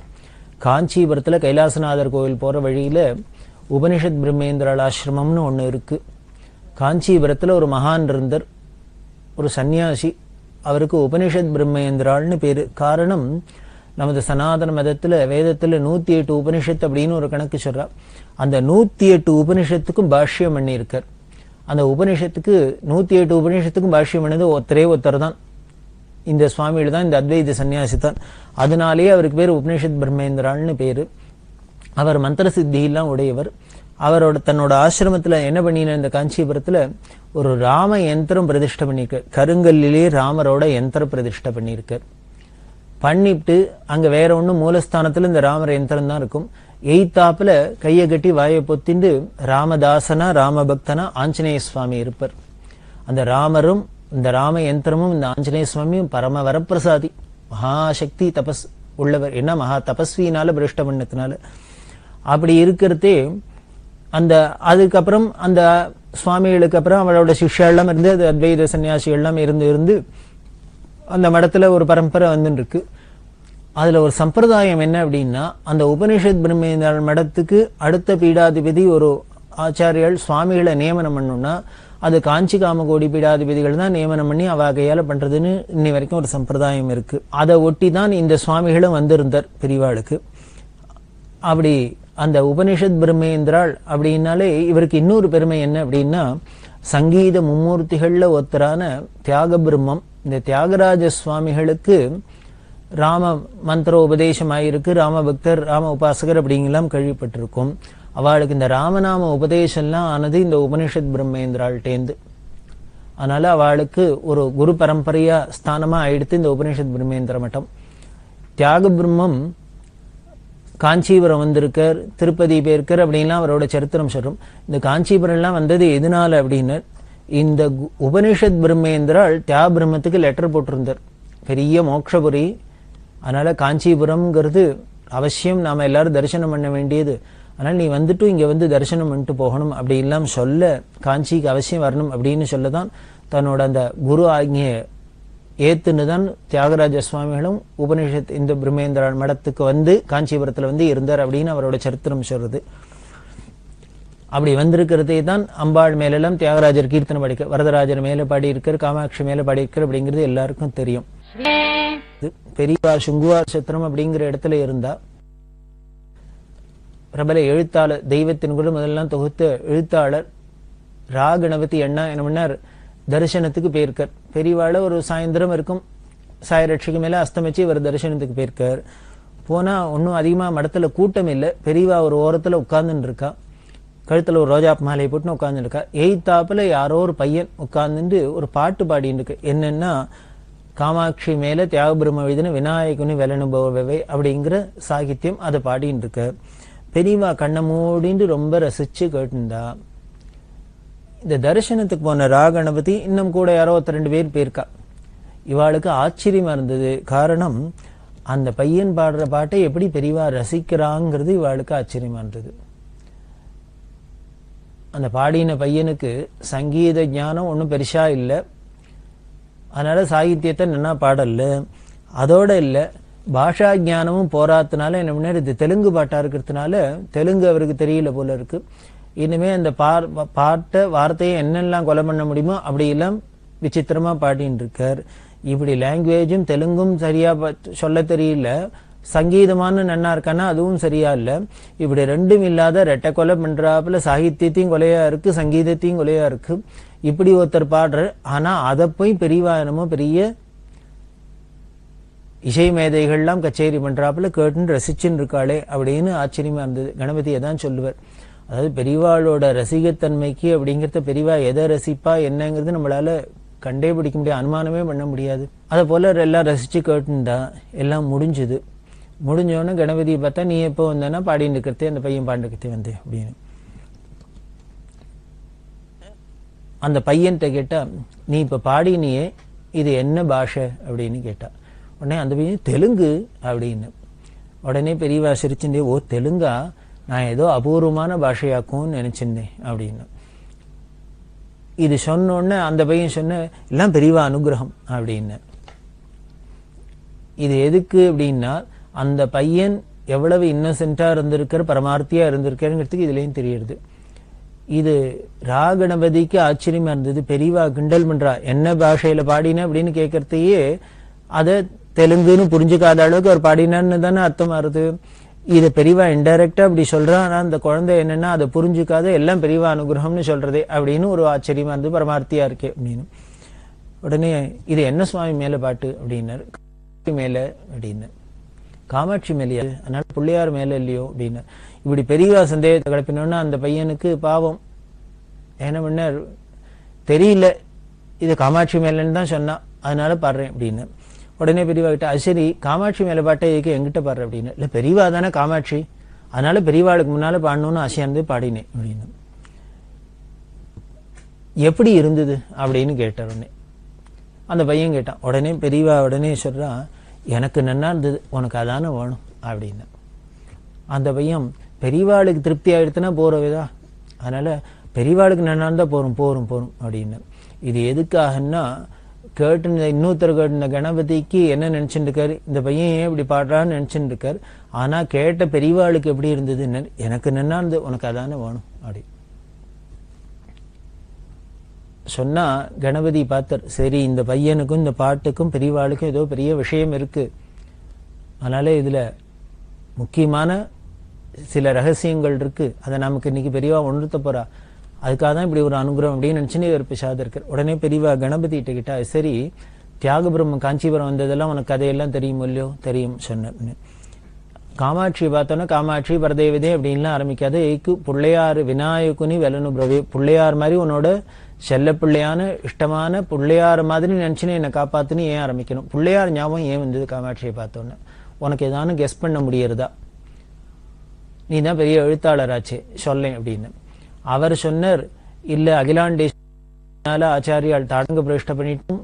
காஞ்சிபுரத்துல கைலாசநாதர் கோவில் போற வழியில உபனிஷத் பிரம்மேந்திராள் ஆசிரமம்னு ஒண்ணு இருக்கு. காஞ்சிபுரத்துல ஒரு மகான் இருந்தார், ஒரு சன்னியாசி. அவருக்கு உபனிஷத் பிரம்மேந்திராள்னு பேரு. காரணம், நமது சனாதன மதத்துல வேதத்துல 108 உபனிஷத்து அப்படின்னு ஒரு கணக்கு சொல்றா. அந்த 108 உபனிஷத்துக்கும் பாஷ்யம் பண்ணி இருக்கார். அந்த உபனிஷத்துக்கு 108 உபனிஷத்துக்கும் பாஷ்யம் பண்ணது ஒருத்தர் தான், இந்த சுவாமிகள் தான், இந்த அத்வைத சன்னியாசி தான். அதனாலேயே அவருக்கு பேர் உபனிஷத் பிரம்மேந்திராள்னு பேரு. அவர் மந்திர சித்தி எல்லாம் உடையவர். அவரோட தன்னோட ஆசிரமத்துல என்ன பண்ணின, இந்த காஞ்சிபுரத்துல ஒரு ராம யந்திரம் பிரதிஷ்டை பண்ணிருக்கார். கருங்கல்லிலே ராமரோட யந்திர பிரதிஷ்டை பண்ணியிருக்கார். பண்ணிட்டு அங்க வேற ஒண்ணு மூலஸ்தானத்துல இந்த ராமர் யந்திரம் தான் இருக்கும். எய்தாப்புல கையை கட்டி வாயை பொத்திண்டு ராமதாசனா ராமபக்தனா ஆஞ்சநேய சுவாமி இருப்பார். அந்த ராமரும் இந்த ராம யந்திரமும் இந்த ஆஞ்சநேய சுவாமியும் பரம வரப்பிரசாதி, மகாசக்தி தபஸ் உள்ளவர். என்ன மகா தபஸ்வினால பிரஷ்ட பண்ணத்தினால அப்படி இருக்கிறதே. அந்த அதுக்கப்புறம் அந்த சுவாமிகளுக்கு அப்புறம் அவளோட சிஷ்யா எல்லாம் இருந்து, அது அத்வைத சன்னியாசிகள் எல்லாம் இருந்து அந்த மடத்துல ஒரு பரம்பரை வந்துட்டு இருக்கு. அதுல ஒரு சம்பிரதாயம் என்ன அப்படின்னா, அந்த உபனிஷத் பிரம்மேந்திர மடத்துக்கு அடுத்த பீடாதிபதி ஒரு ஆச்சாரியால் சுவாமிகளை நியமனம் பண்ணணும்னா அது காஞ்சி காமகோடி பீடாதிபதிகள் தான் நியமனம் பண்ணி அவ கையால பண்றதுன்னு இன்னி வரைக்கும் ஒரு சம்பிரதாயம் இருக்கு. அதை ஒட்டி தான் இந்த சுவாமிகளும் வந்திருந்தார் பெரியவாளுக்கு. அப்படி அந்த உபனிஷத் பிரம்மேந்திராள் அப்படின்னாலே இவருக்கு இன்னொரு பெருமை என்ன அப்படின்னா, சங்கீத மும்மூர்த்திகள்ல ஒருத்தரான தியாக பிரம்மம், இந்த தியாகராஜ சுவாமிகளுக்கு ராம மந்திர உபதேசமாயிருக்கு. ராமபக்தர், ராம உபாசகர் அப்படிங்கெல்லாம் கேள்விப்பட்டிருக்கும். அவளுக்கு இந்த ராமநாம உபதேசம்லாம் ஆனது இந்த உபனிஷத் பிரம்மேந்திராள்டேந்து. அதனால அவளுக்கு ஒரு குரு பரம்பரையா ஸ்தானமா ஆயிடுத்து இந்த உபனிஷத் பிரம்மேந்திர மட்டம். தியாக பிரம்மம் காஞ்சிபுரம் வந்திருக்கார், திருப்பதி போயிருக்கார் அப்படின்லாம் அவரோட சரித்திரம் சொல்றோம். இந்த காஞ்சிபுரம் எல்லாம் வந்தது எதனால அப்படின்னு, இந்த உபனிஷத் பிரம்மேந்திராள் தியாக பிரம்மத்துக்கு லெட்டர் போட்டிருந்தார். பெரிய மோட்சபுரி அதனால காஞ்சிபுரம்ங்கிறது அவசியம் நாம எல்லாரும் தரிசனம் பண்ண வேண்டியது. அதனால நீ வந்துட்டு இங்க வந்து தரிசனம் பண்ணிட்டு போகணும் அப்படி இல்லாம சொல்ல, காஞ்சிக்கு அவசியம் வரணும் அப்படின்னு சொல்லதான் தன்னோட அந்த குரு ஆக்ஞையை ஏத்துன்னு தான் தியாகராஜ சுவாமிகளும் உபனிஷத் இந்த பிரம்மேந்திர மடத்துக்கு வந்து காஞ்சிபுரத்துல வந்து இருந்தார் அப்படின்னு அவரோட சரித்திரம் சொல்றது. அப்படி வந்திருக்கிறதே தான் அம்பாள் மேலெல்லாம் தியாகராஜர் கீர்த்தனை படிக்க, வரதராஜர் மேல பாடி இருக்கார், காமாட்சி மேல பாடி இருக்கார் அப்படிங்கிறது எல்லாருக்கும் தெரியும். பெரியவா சுங்குவார் சத்திரம் அப்படிங்கிற இடத்துல இருந்தா பிரபல எழுத்தாளர், தெய்வத்தின் கூட முதல்லாம் தொகுத்த எழுத்தாளர் ரா கணபதி அண்ணா என்ன பண்ணார், தரிசனத்துக்கு போயிருக்கார். பெரியவாள ஒரு சாயந்தரம் இருக்கும், சாயரட்சிக்கு மேல அஸ்தமிச்சு இவர் தரிசனத்துக்கு போயிருக்கார். போனா ஒன்னும் அதிகமா மடத்துல கூட்டம் இல்லை. பெரியவா ஒரு ஓரத்துல உட்கார்ந்துட்டு இருக்கா, கழுத்துல ஒரு ரோஜா மாலையை போட்டுன்னு உட்கார்ந்துட்டு இருக்கா. எய்த்தாப்புல யாரோ ஒரு பையன் உட்கார்ந்துட்டு ஒரு பாட்டு பாடிட்டு இருக்கு. என்னன்னா, காமாட்சி மேல தியாகபிரம்ம எழுதின விநாயகனு வெலனுபவவை அப்படிங்கிற சாகித்யம் அதை பாடிட்டு இருக்க. பெரியவா கண்ணை மூடிட்டு ரொம்ப ரசிச்சு கேட்டுண்டா. இந்த தரிசனத்துக்கு போன ரா கணபதி இன்னும் கூட யாரோ 2 பேர் போயிருக்கா. இவாளுக்கு ஆச்சரியமா இருந்தது. காரணம், அந்த பையன் பாடுற பாட்டை எப்படி பெரியவா ரசிக்கிறாங்கிறது இவாளுக்கு ஆச்சரியமா இருந்தது. அந்த பாடின பையனுக்கு சங்கீத ஞானம் ஒன்றும் பெருசா இல்லை, அதனால சாகித்யத்தை நல்லா பாடல. அதோட இல்லை, பாஷா ஞானமும் போராத்தினால என்ன பண்ணாரு, இது தெலுங்கு பாட்டா இருக்கிறதுனால தெலுங்கு அவருக்கு தெரியல போல இருக்கு. இனிமே அந்த பாட்டை வார்த்தையை என்னெல்லாம் கொலை பண்ண முடியுமோ அப்படி எல்லாம் விசித்திரமா பாடிட்டு இருக்கார். இப்படி லாங்குவேஜும் தெலுங்கும் சரியா சொல்ல தெரியல, சங்கீதமான நன்னா இருக்கானா அதுவும் சரியா இல்ல. இப்படி ரெண்டும் இல்லாத ரெட்டை கொலை பண்றாப்புல சாகித்யத்தையும் கொலையா இருக்கு, சங்கீதத்தையும் கொலையா இருக்கு. இப்படி ஒருத்தர் பாடுற, ஆனா அதை போய் பெரியவா என்னமோ பெரிய இசை மேதைகள்லாம் கச்சேரி பண்றாப்புல கேட்டுன்னு ரசிச்சுன்னு இருக்காளே அப்படின்னு ஆச்சரியமா இருந்தது. கணபதியை தான் சொல்லுவார். அதாவது பெரியவாளோட ரசிகத்தன்மைக்கு அப்படிங்கிறத பெரியவா எதை ரசிப்பா என்னங்கிறது நம்மளால கண்டே பிடிக்க முடியாது, அனுமானமே பண்ண முடியாது. அதை போல எல்லாம் ரசிச்சு கேட்டுண்டா. எல்லாம் முடிஞ்சுது. முடிஞ்சோடனே கணபதியை பார்த்தா, நீ எப்போ வந்தேன்னா பாடிட்டு இருக்கிறதே அந்த பையன் பாண்டுக்கிறதே வந்து அப்படின்னு. அந்த பையன்கிட்ட கேட்டா, நீ இப்ப பாடினியே இது என்ன பாஷை அப்படின்னு கேட்டா. உடனே அந்த பையன் தெலுங்கு அப்படின்னு. உடனே பெரியவா சிரிச்சுட்டே, ஓ தெலுங்கா, நான் ஏதோ அபூர்வமான பாஷையாக்கும்னு நினைச்சிருந்தேன் அப்படின்னு. இது சொன்னோடனே அந்த பையன் சொன்ன, எல்லாம் பெரியவா அனுகிரகம் அப்படின்னு. இது எதுக்கு அப்படின்னா, அந்த பையன் எவ்வளவு இன்னசென்டா இருந்திருக்கார், பரமார்த்தியா இருந்திருக்காருங்கிறதுக்கு இதுலயும் தெரியுது. இது ரா கணபதிக்கு ஆச்சரியமா இருந்தது. பெரியவா கிண்டல் பண்றா, என்ன பாஷையில பாடின அப்படின்னு கேட்கறதையே அதை தெலுங்குன்னு புரிஞ்சுக்காத அளவுக்கு அவர் பாடினான்னு தானே அர்த்தமா இருது. இதை பெரியவா இன்டைரக்டா அப்படி சொல்றா. ஆனா அந்த குழந்தை என்னன்னா அதை புரிஞ்சுக்காத, எல்லாம் பெரியவா அனுகிரகம்னு சொல்றதே அப்படின்னு ஒரு ஆச்சரியமா இருந்தது, பரமார்த்தியா இருக்கே அப்படின்னு. உடனே இது என்ன சுவாமி மேல பாட்டு அப்படின்னாரு. மேல அப்படின்னு. காமாட்சி மேலையா, அதனால பிள்ளையார் மேல இல்லையோ அப்படின்னு. இப்படி பெரியவா சந்தேகத்தை கிளப்பினோன்னா அந்த பையனுக்கு பாவம் என்ன பண்ணார், தெரியல, இது காமாட்சி மேலன்னு தான் சொன்னா, அதனால பாடுறேன் அப்படின்னு. உடனே பெரியவா கிட்ட, அது சரி காமாட்சி மேல பாட்டை எங்கிட்ட பாடுற அப்படின்னு. இல்ல பெரியவா தானே காமாட்சி, அதனால பெரியவாளுக்கு முன்னால பாடணும்னு ஆசையானது பாடினேன் அப்படின்னு. எப்படி இருந்தது அப்படின்னு கேட்டார். உடனே அந்த பையன் கேட்டான். உடனே பெரியவா உடனே சொல்றான், எனக்கு நன்னா இருந்தது, உனக்கு அதானே வேணும் அப்படின்னு. அந்த பையன், பெரியவாளுக்கு திருப்தி ஆயிடுத்துனா போறவேதா, அதனால பெரியவாளுக்கு நன்னா இருந்தா போறோம் போறோம் போறோம் அப்படின்னு. இது எதுக்காகன்னா, கேட்டு இன்னொருத்தர் கேட்டு கணபதிக்கு என்ன நினைச்சுட்டு இருக்காரு, இந்த பையன் ஏன் இப்படி பாடுறான்னு நினைச்சுட்டு இருக்காரு. ஆனா கேட்ட பெரியவாளுக்கு எப்படி இருந்தது, எனக்கு நன்னா இருந்தது, உனக்கு அதானே வேணும் அப்படி சொன்னா. கணபதி பார்த்தார், சரி இந்த பையனுக்கும் இந்த பாட்டுக்கும் பெரியவாளுக்கும் ஏதோ பெரிய விஷயம் இருக்கு, அதனால இதுல முக்கியமான சில ரகசியங்கள் இருக்கு, அதை நமக்கு இன்னைக்கு பெரியவா உணர்த்த போறா, அதுக்காக தான் இப்படி ஒரு அனுகிரகம் அப்படின்னு நினைச்சுன்னு இவர் பிசாத இருக்கார். உடனே பெரியவா கணபதி கிட்ட, சரி தியாகபிரம்மம் காஞ்சிபுரம் வந்ததெல்லாம் உனக்கு கதையெல்லாம் தெரியும் இல்லையோ, தெரியும் சொன்ன. காமாட்சி பார்த்தோன்னா, காமாட்சி பரதேவதே அப்படின்லாம் ஆரம்பிக்காத, ஏக்கு பிள்ளையார் விநாயகுனி வெலனு பிரவே, பிள்ளையார் மாதிரி உன்னோட செல்ல பிள்ளையான இஷ்டமான பிள்ளையார் மாதிரி நினைச்சுன்னு என்னை காப்பாத்துன்னு ஏன் ஆரம்பிக்கணும், பிள்ளையார் ஞாபகம் ஏன் வந்தது காமாட்சியை பார்த்தோன்னு, உனக்கு ஏதானு கெஸ் பண்ண முடியறதா, நீ தான் பெரிய எழுத்தாளராச்சே சொல்லேன் அப்படின்னு. அவர் சொன்னார், இல்ல அகிலாண்டேஸ்வரி ஆச்சாரியால் தாடங்க பிரஷ்ட பண்ணிட்டும்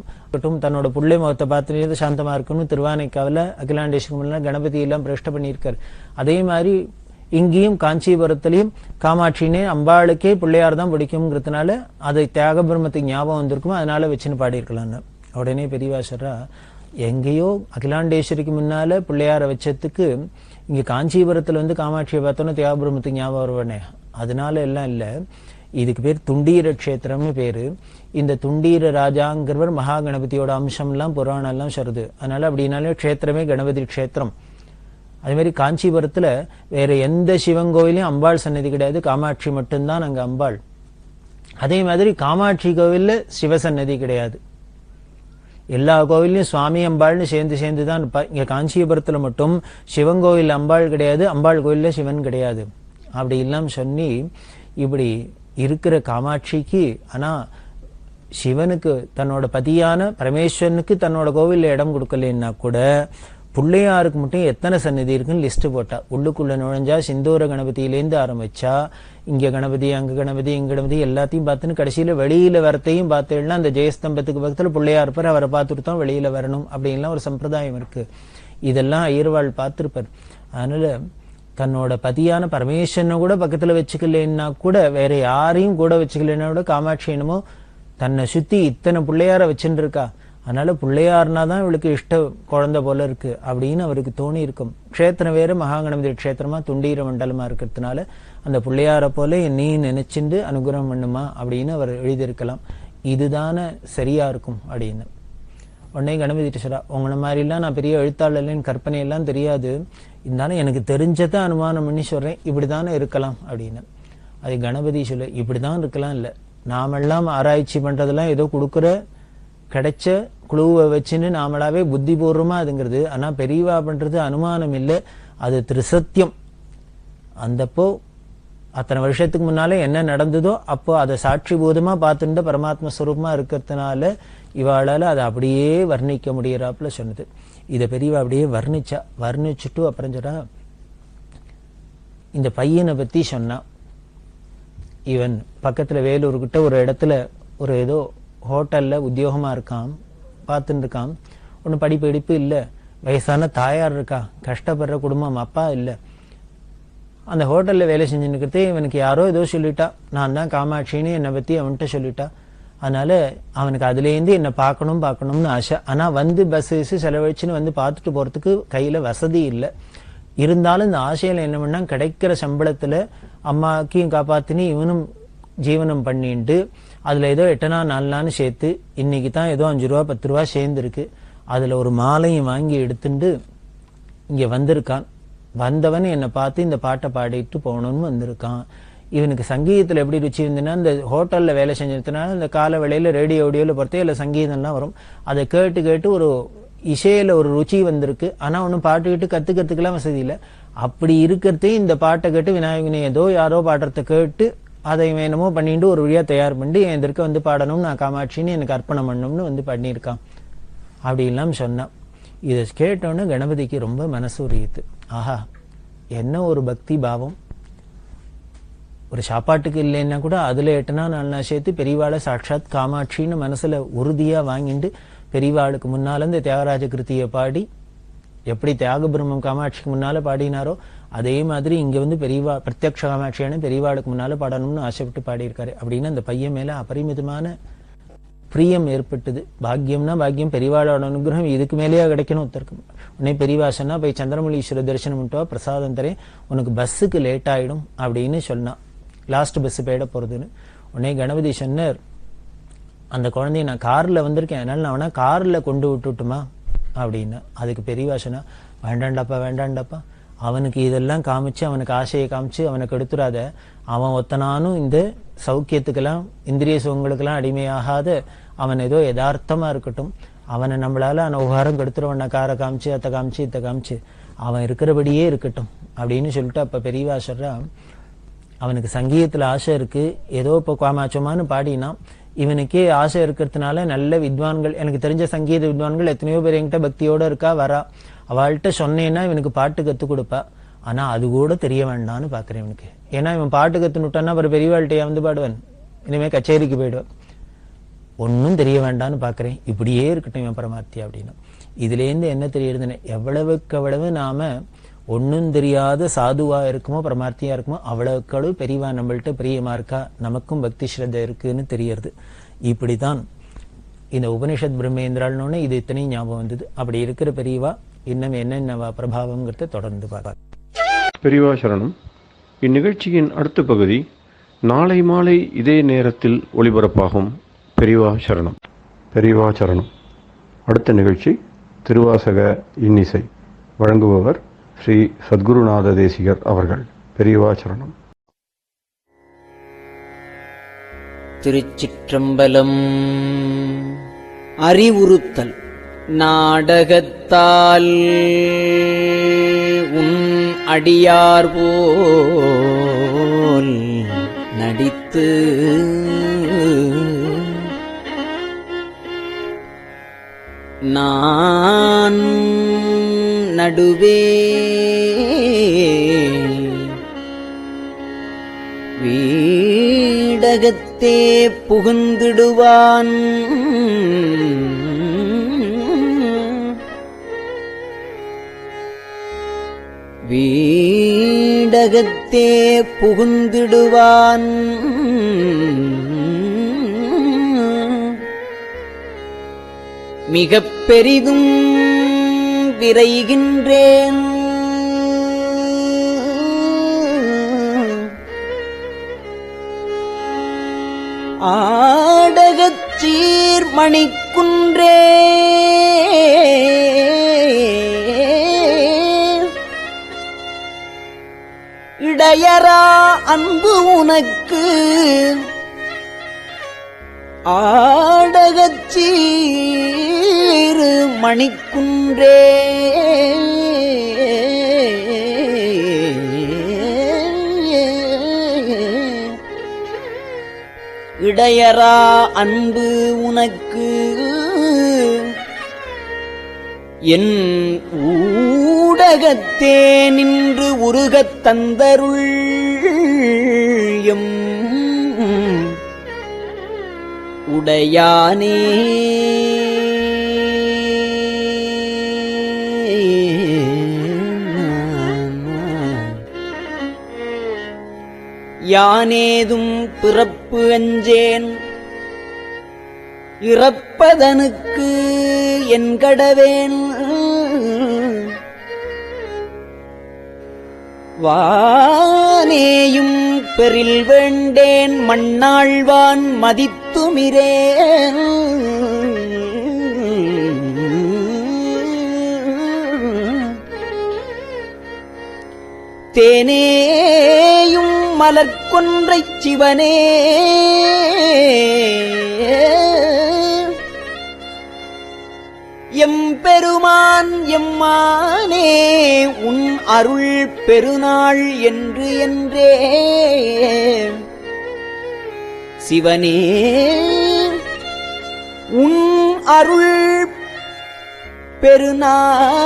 தன்னோட புள்ளை முகத்தை பார்த்துட்டு சாந்தமா இருக்கணும் திருவானைக்காவில் அகிலாண்டேஸ்வரருக்கு முன்னால கணபதி எல்லாம் பிரஷ்ட பண்ணியிருக்காரு. அதே மாதிரி இங்கேயும் காஞ்சிபுரத்திலையும் காமாட்சினே அம்பாளுக்கே பிள்ளையார் தான் பிடிக்கும்ங்கிறதுனால அதை தியாக பிரம்மத்துக்கு ஞாபகம் வந்திருக்கும், அதனால வச்சுன்னு பாடியிருக்கலாம்னு. உடனே பெரியவா சொல்றா, எங்கேயோ அகிலாண்டேஸ்வரிக்கு முன்னால பிள்ளையார வச்சதுக்கு இங்க காஞ்சிபுரத்துல வந்து காமாட்சியை பார்த்தோன்னா தியாக பிரம்மத்துக்கு ஞாபகம் வருவானே, அதனால எல்லாம் இல்ல. இதுக்கு பேர் துண்டீர கஷேத்திரம்னு பேரு. இந்த துண்டீர ராஜாங்கிறவர் மகா கணபதியோட அம்சம்லாம் புராணம் எல்லாம் சொல்றது. அதனால அப்படின்னாலே க்ஷேத்திரமே கணபதி க்ஷேத்திரம். அதே மாதிரி காஞ்சிபுரத்துல வேற எந்த சிவன் கோவிலையும் அம்பாள் சன்னதி கிடையாது, காமாட்சி மட்டும்தான் அங்க அம்பாள். அதே மாதிரி காமாட்சி கோவில்ல சிவசன்னதி கிடையாது. எல்லா கோவிலையும் சுவாமி அம்பாள்னு சேர்ந்து தான் இருப்பா. இங்க காஞ்சிபுரத்துல மட்டும் சிவன் கோவில் அம்பாள் கிடையாது, அம்பாள் கோவில்ல சிவன் கிடையாது. அப்படி இல்லாம சொல்லி இப்படி இருக்கிற காமாட்சிக்கு ஆனா சிவனுக்கு தன்னோட பதியான பரமேஸ்வரனுக்கு தன்னோட கோவில்ல இடம் கொடுக்கலன்னா கூட பிள்ளையாருக்கு மட்டும் எத்தனை சன்னதி இருக்குன்னு லிஸ்ட் போட்டா. உள்ளுக்குள்ள நுழைஞ்சா சிந்தூர கணபதியிலேருந்து ஆரம்பிச்சா இங்க கணபதி அங்க கணபதி இங்க கணபதி எல்லாத்தையும் பார்த்துன்னு கடைசியில வெளியில வரத்தையும் பார்த்தேன்னா அந்த ஜெயஸ்தம்பத்துக்கு பக்கத்துல பிள்ளையார் இருப்பார், அவரை பார்த்துட்டு தான் வெளியில வரணும் அப்படின்லாம் ஒரு சம்பிரதாயம் இருக்கு. இதெல்லாம் ஐயர்வாள் பார்த்திருப்பார். அதனால தன்னோட பதியான பரமேஸ்வரனை கூட பக்கத்துல வச்சுக்கலன்னா கூட வேற யாரையும் கூட வச்சுக்கலன்னா கூட காமாட்சி என்னமோ தன்னை சுத்தி இத்தனை பிள்ளையார வச்சுட்டு இருக்கா, அதனால பிள்ளையார்னா தான் இவளுக்கு இஷ்ட குழந்தை போல இருக்கு அப்படின்னு அவருக்கு தோணி இருக்கும். க்ஷேத்திரம் வேற மகாகணபதி க்ஷேத்திரமா துண்டீர மண்டலமா இருக்கிறதுனால அந்த பிள்ளையார போல நீ நினைச்சுண்டு அனுகிரகம் பண்ணுமா அப்படின்னு அவர் எழுதியிருக்கலாம். இதுதானே சரியா இருக்கும் அப்படின்னு. உடனே கணபதி சொல்றா, உங்களை மாதிரிலாம் நான் பெரிய எழுத்தாளர்லேன்னு கற்பனை எல்லாம் தெரியாது, இருந்தாலும் எனக்கு தெரிஞ்சதை அனுமானம் பண்ணி சொல்றேன், இப்படிதானே இருக்கலாம் அப்படின்னு. அது கணபதி சொல்ல, இப்படிதான் இருக்கலாம் இல்லை, நாமெல்லாம் ஆராய்ச்சி பண்றதெல்லாம் ஏதோ கொடுக்குற கிடைச்ச குழுவை வச்சுன்னு நாமளாவே புத்திபூர்வமா அதுங்கிறது. ஆனா பெரியவா பண்றது அனுமானம் இல்லை, அது திரிசத்தியம். அந்தப்போ அத்தனை வருஷத்துக்கு முன்னாலே என்ன நடந்ததோ அப்போ அதை சாட்சி பூதமா பார்த்துட்டு பரமாத்ம ஸ்வரூபமா இருக்கிறதுனால இவாளால அதை அப்படியே வர்ணிக்க முடியறாப்புல சொன்னது. இதை பெரியவா அப்படியே வர்ணிச்சுட்டு அப்புறம் சொல்றா, இந்த பையனை பத்தி சொன்னா, இவன் பக்கத்துல வேலூர்கிட்ட ஒரு இடத்துல ஒரு ஏதோ ஹோட்டல்ல உத்தியோகமா இருக்கான், பார்த்துட்டு இருக்கான். ஒன்னும் படிப்பு இல்ல, வயசான தாயார் இருக்கா, கஷ்டப்படுற குடும்பம், அப்பா இல்ல. அந்த ஹோட்டல்ல வேலை செஞ்சுன்னு இருக்கிறதே இவனுக்கு யாரோ ஏதோ சொல்லிட்டா, நான் தான் காமாட்சின்னு என்னை பத்தி அவன்கிட்ட சொல்லிட்டா. அதனால அவனுக்கு அதுலேருந்து என்னை பார்க்கணும்னு ஆசை. ஆனா வந்து பஸ் செலவழிச்சுன்னு வந்து பார்த்துட்டு போறதுக்கு கையில வசதி இல்லை. இருந்தாலும் இந்த ஆசையில என்ன பண்ணா, கிடைக்கிற சம்பளத்துல அம்மாக்கையும் காப்பாத்தினி இவனும் ஜீவனம் பண்ணிட்டு அதுல ஏதோ 8 நாள் 4 நாள் சேர்த்து இன்னைக்கு தான் ஏதோ 5 ரூபா 10 ரூபா சேர்ந்துருக்கு. அதுல ஒரு மாலையும் வாங்கி எடுத்துட்டு இங்க வந்திருக்கான். வந்தவன் என்னை பார்த்து இந்த பாட்டை பாடிட்டு போகணும்னு வந்திருக்கான். இவனுக்கு சங்கீதத்துல எப்படி ருச்சி இருந்ததுன்னா, இந்த ஹோட்டல்ல வேலை செஞ்சதுனால இந்த கால வேளையில ரேடியோல பொறுத்தே இல்லை சங்கீதம்லாம் வரும். அதை கேட்டு ஒரு இசையில ஒரு ருச்சி வந்திருக்கு. ஆனா ஒன்னும் பாட்டுக்கிட்டு கத்துக்கிறதுக்கெல்லாம் வசதி இல்லை. அப்படி இருக்கிறதே இந்த பாட்டை கேட்டு விநாயகனை ஏதோ யாரோ பாடுறத கேட்டு அதை என்னமோ பண்ணிட்டு ஒரு வழியா தயார் பண்ணி என் இதற்கு வந்து பாடணும், நான் காமாட்சின்னு எனக்கு அர்ப்பணம் பண்ணணும்னு வந்து பண்ணியிருக்கான் அப்படின்லாம் சொன்னான். இதை கேட்டோன்னு கணபதிக்கு ரொம்ப மனசு உரியுது. ஆஹா, என்ன ஒரு பக்தி பாவம். ஒரு சாப்பாட்டுக்கு இல்லைன்னா கூட அதுல 8 நாள் 4 நாள் சேர்த்து பெரியவாளை சாட்சாத் காமாட்சின்னு மனசுல உறுதியா வாங்கிட்டு பெரியவாளுக்கு முன்னால இந்த தியாகராஜ கிருத்தியை பாடி எப்படி தியாக பிரம்மம் காமாட்சிக்கு முன்னால பாடினாரோ அதே மாதிரி இங்க வந்து பெரியவா பிரத்யக்ஷ காமாட்சியான பெரியவாளுக்கு முன்னால பாடணும்னு ஆசைப்பட்டு பாடியிருக்காரு. அப்படின்னு அந்த பையன் மேல அபரிமிதமான பிரியம் ஏற்பட்டது. பாக்கியம்னா பாக்கியம், பெரியவாளோட அனுகிரகம் இதுக்கு மேலேயே கிடைக்கணும் ஒருத்தருக்கு. உடனே பெரியவா சொன்னா, போய் சந்திரமௌலீஸ்வரர் தரிசனம் பண்ணிட்டு பிரசாதம் தரேன், உனக்கு பஸ்ஸுக்கு லேட் ஆயிடும் அப்படின்னு சொன்னான். லாஸ்ட் பஸ் போயிட போறதுன்னு. உடனே கணபதி சொன்னார், அந்த குழந்தைய நான் கார்ல வந்திருக்கேன், அதனால நான் வேணா கார்ல கொண்டு விட்டுட்டுமா அப்படின்னு. அதுக்கு பெரியவா சொன்னா, வேண்டாண்டாப்பா, அவனுக்கு இதெல்லாம் காமிச்சு அவனுக்கு ஆசையை காமிச்சு அவனுக்கு எடுத்துடாத. அவன் ஒத்தனானும் இந்த சௌக்கியத்துக்கெல்லாம் இந்திரிய சுகங்களுக்கெல்லாம் அடிமையாகாத அவன் ஏதோ யதார்த்தமா இருக்கட்டும். அவனை நம்மளால உபகாரம் கெடுத்துருவண்ணா, காரை காமிச்சு அத்தை காமிச்சு இத்தை காமிச்சு அவன் இருக்கிறபடியே இருக்கட்டும் அப்படின்னு சொல்லிட்டு அப்ப பெரியவா சொல்றா, அவனுக்கு சங்கீதத்துல ஆசை இருக்கு, ஏதோ இப்போ காமாச்சோமான்னு பாடினா இவனுக்கே ஆசை இருக்கிறதுனால நல்ல வித்வான்கள், எனக்கு தெரிஞ்ச சங்கீத வித்வான்கள் எத்தனையோ பேர் என்கிட்ட பக்தியோட இருக்கா வரா, அவள்கிட்ட சொன்னேன்னா இவனுக்கு பாட்டு கத்துக் கொடுப்பா. ஆனா அது கூட தெரிய வேண்டாம்னு பாக்குறேன் இவனுக்கு. ஏன்னா இவன் பாட்டு கத்துனுட்டான்னா அப்புறம் பெரியவாழ்கிட்ட வந்து பாடுவன், இனிமே கச்சேரிக்கு போயிடுவான். ஒன்றும் தெரிய வேண்டாம்னு பார்க்குறேன், இப்படியே இருக்கட்டும் என் பரமார்த்தியா அப்படின்னு. இதுலேருந்து என்ன தெரியுதுன்னு, எவ்வளவுக்கு அவ்வளவு நாம ஒன்றும் தெரியாத சாதுவா இருக்குமோ பரமார்த்தியா இருக்குமோ அவ்வளவுக்கு அளவு பெரியவா நம்மள்கிட்ட பிரியமா இருக்கா, நமக்கும் பக்தி ஸ்ரத்தை இருக்குன்னு தெரியறது. இப்படித்தான் இந்த உபனிஷத் பிரம்மேந்திரால்னோடனே இது இத்தனையும் ஞாபகம் வந்தது. அப்படி இருக்கிற பெரியவா இன்னும் என்னென்ன பிரபாவங்கிறத தொடர்ந்து பார்ப்பார். பெரியவா சரணம். இந்நிகழ்ச்சியின் அடுத்த பகுதி நாளை மாலை இதே நேரத்தில் ஒளிபரப்பாகும். பெரியவா சரணம். பெரியவா சரணம். அடுத்த நிகழ்ச்சி திருவாசக இன்னிசை. வழங்குபவர் ஸ்ரீ சத்குருநாத தேசிகர் அவர்கள். பெரியவா சரணம். திருச்சிற்றம்பலம். அறிவுறுத்தல். நாடகத்தால் உன் அடியார் போல் நடித்து நான் நடுவே வீடகத்தே புகுந்திடுவான். வீடகத்தே புகுந்திடுவான். மிகப் பெரிதும் விரைகின்றேன். ஆடகச் சீர்மணிக்குன்றே இடையரா அன்பு உனக்கு. ஆடகச் சீரு மணிக்குன்றே இடையரா அன்பு உனக்கு. என் ஊடகத்தே நின்று உருகத் தந்தருள் எம் உடையானே. யானேதும் பிறப்பு அஞ்சேன் இறப்பதனுக்கு என் கடவேன். வானேயும் பெரில் வேண்டேன் மண்ணாழ்வான் மதித்துமிரேன். தேனேயும் மலர்கொன்றைச் சிவனே எம்பெருமான் எம்மானே உன் அருள் பெருநாள் என்று என்றே. சிவனே உன் அருள் பெருநாள்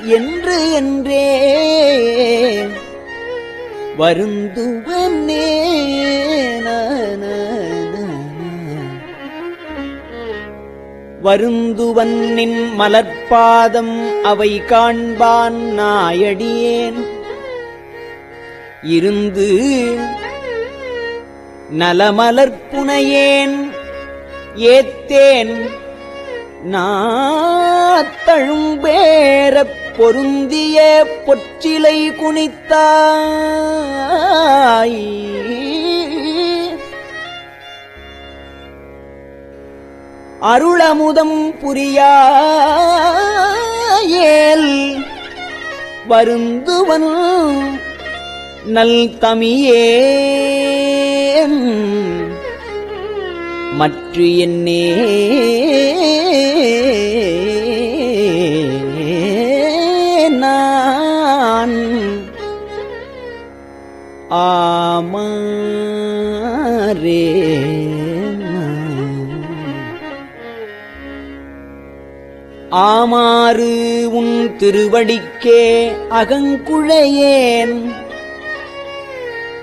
என்று என்றே வருந்துவனே. வருந்துவன்னின் மலர்பாதம் அவை காண்பான் நாயடியேன். இருந்து நலமலர்ப்புனையேன் ஏத்தேன் நாத்தழும்பேரப் பொருந்திய பொற்றிலை குனித்தாய். அருளமுதம் புரியாயேல் வருந்துவன் நல் தமியேன் மற்று என்னே. நான் ஆமாரே. ஆமாறு உன் திருவடிக்கே அகங்குழையேன்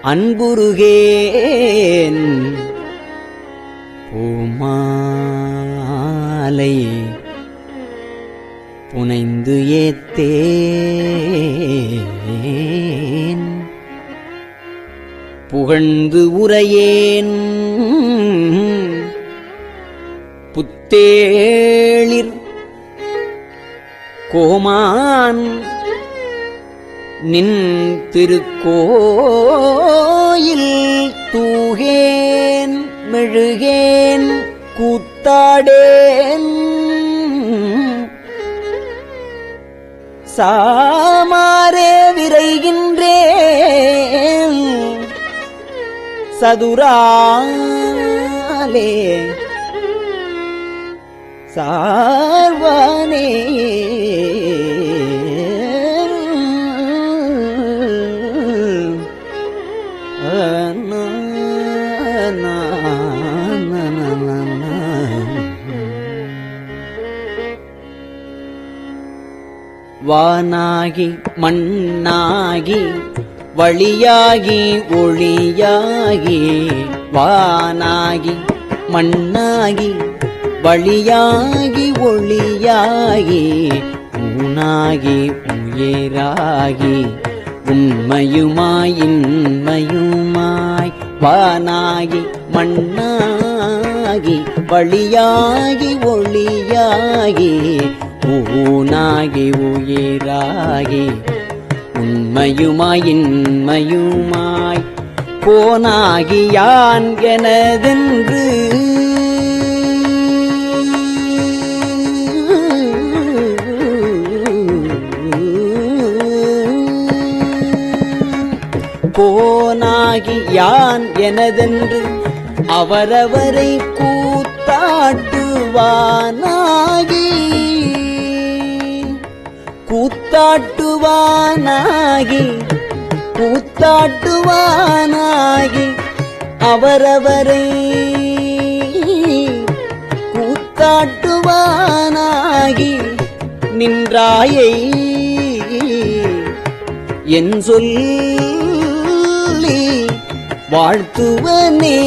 அன்புருகேன் பூமாலை புனைந்து ஏத்தேன் புகழ்ந்து உரையேன் புத்தேளிர் கோமான் நின் திருக்கோயில் தூகேன் மெழுகேன் கூத்தாடேன் சாமாரே விரைகின்றேன் சதுராலே சார்வானே வானாகி மண்ணாகி வழியாகி ஒளியாகி வானாகி மண்ணாகி வழியாகி ஒளியாகி ஊனாகி உயிராகி உண்மையுமாய் இன்மையுமாய் வானாகி மண்ணாகி வழியாகி ஒளியாகி ஊனாகி உயிராகி உண்மையுமாய் இன்மையுமாய் போனாகி யான் எனதென்று போனாகி யான் எனதென்று அவரவரை கூத்தாட்டுவானாகி கூத்தாட்டுவானாகி கூத்தாட்டுவானாகி அவரவரை கூத்தாட்டுவானாகி நின்றாயை என் சொல்லி வாழ்த்துவனே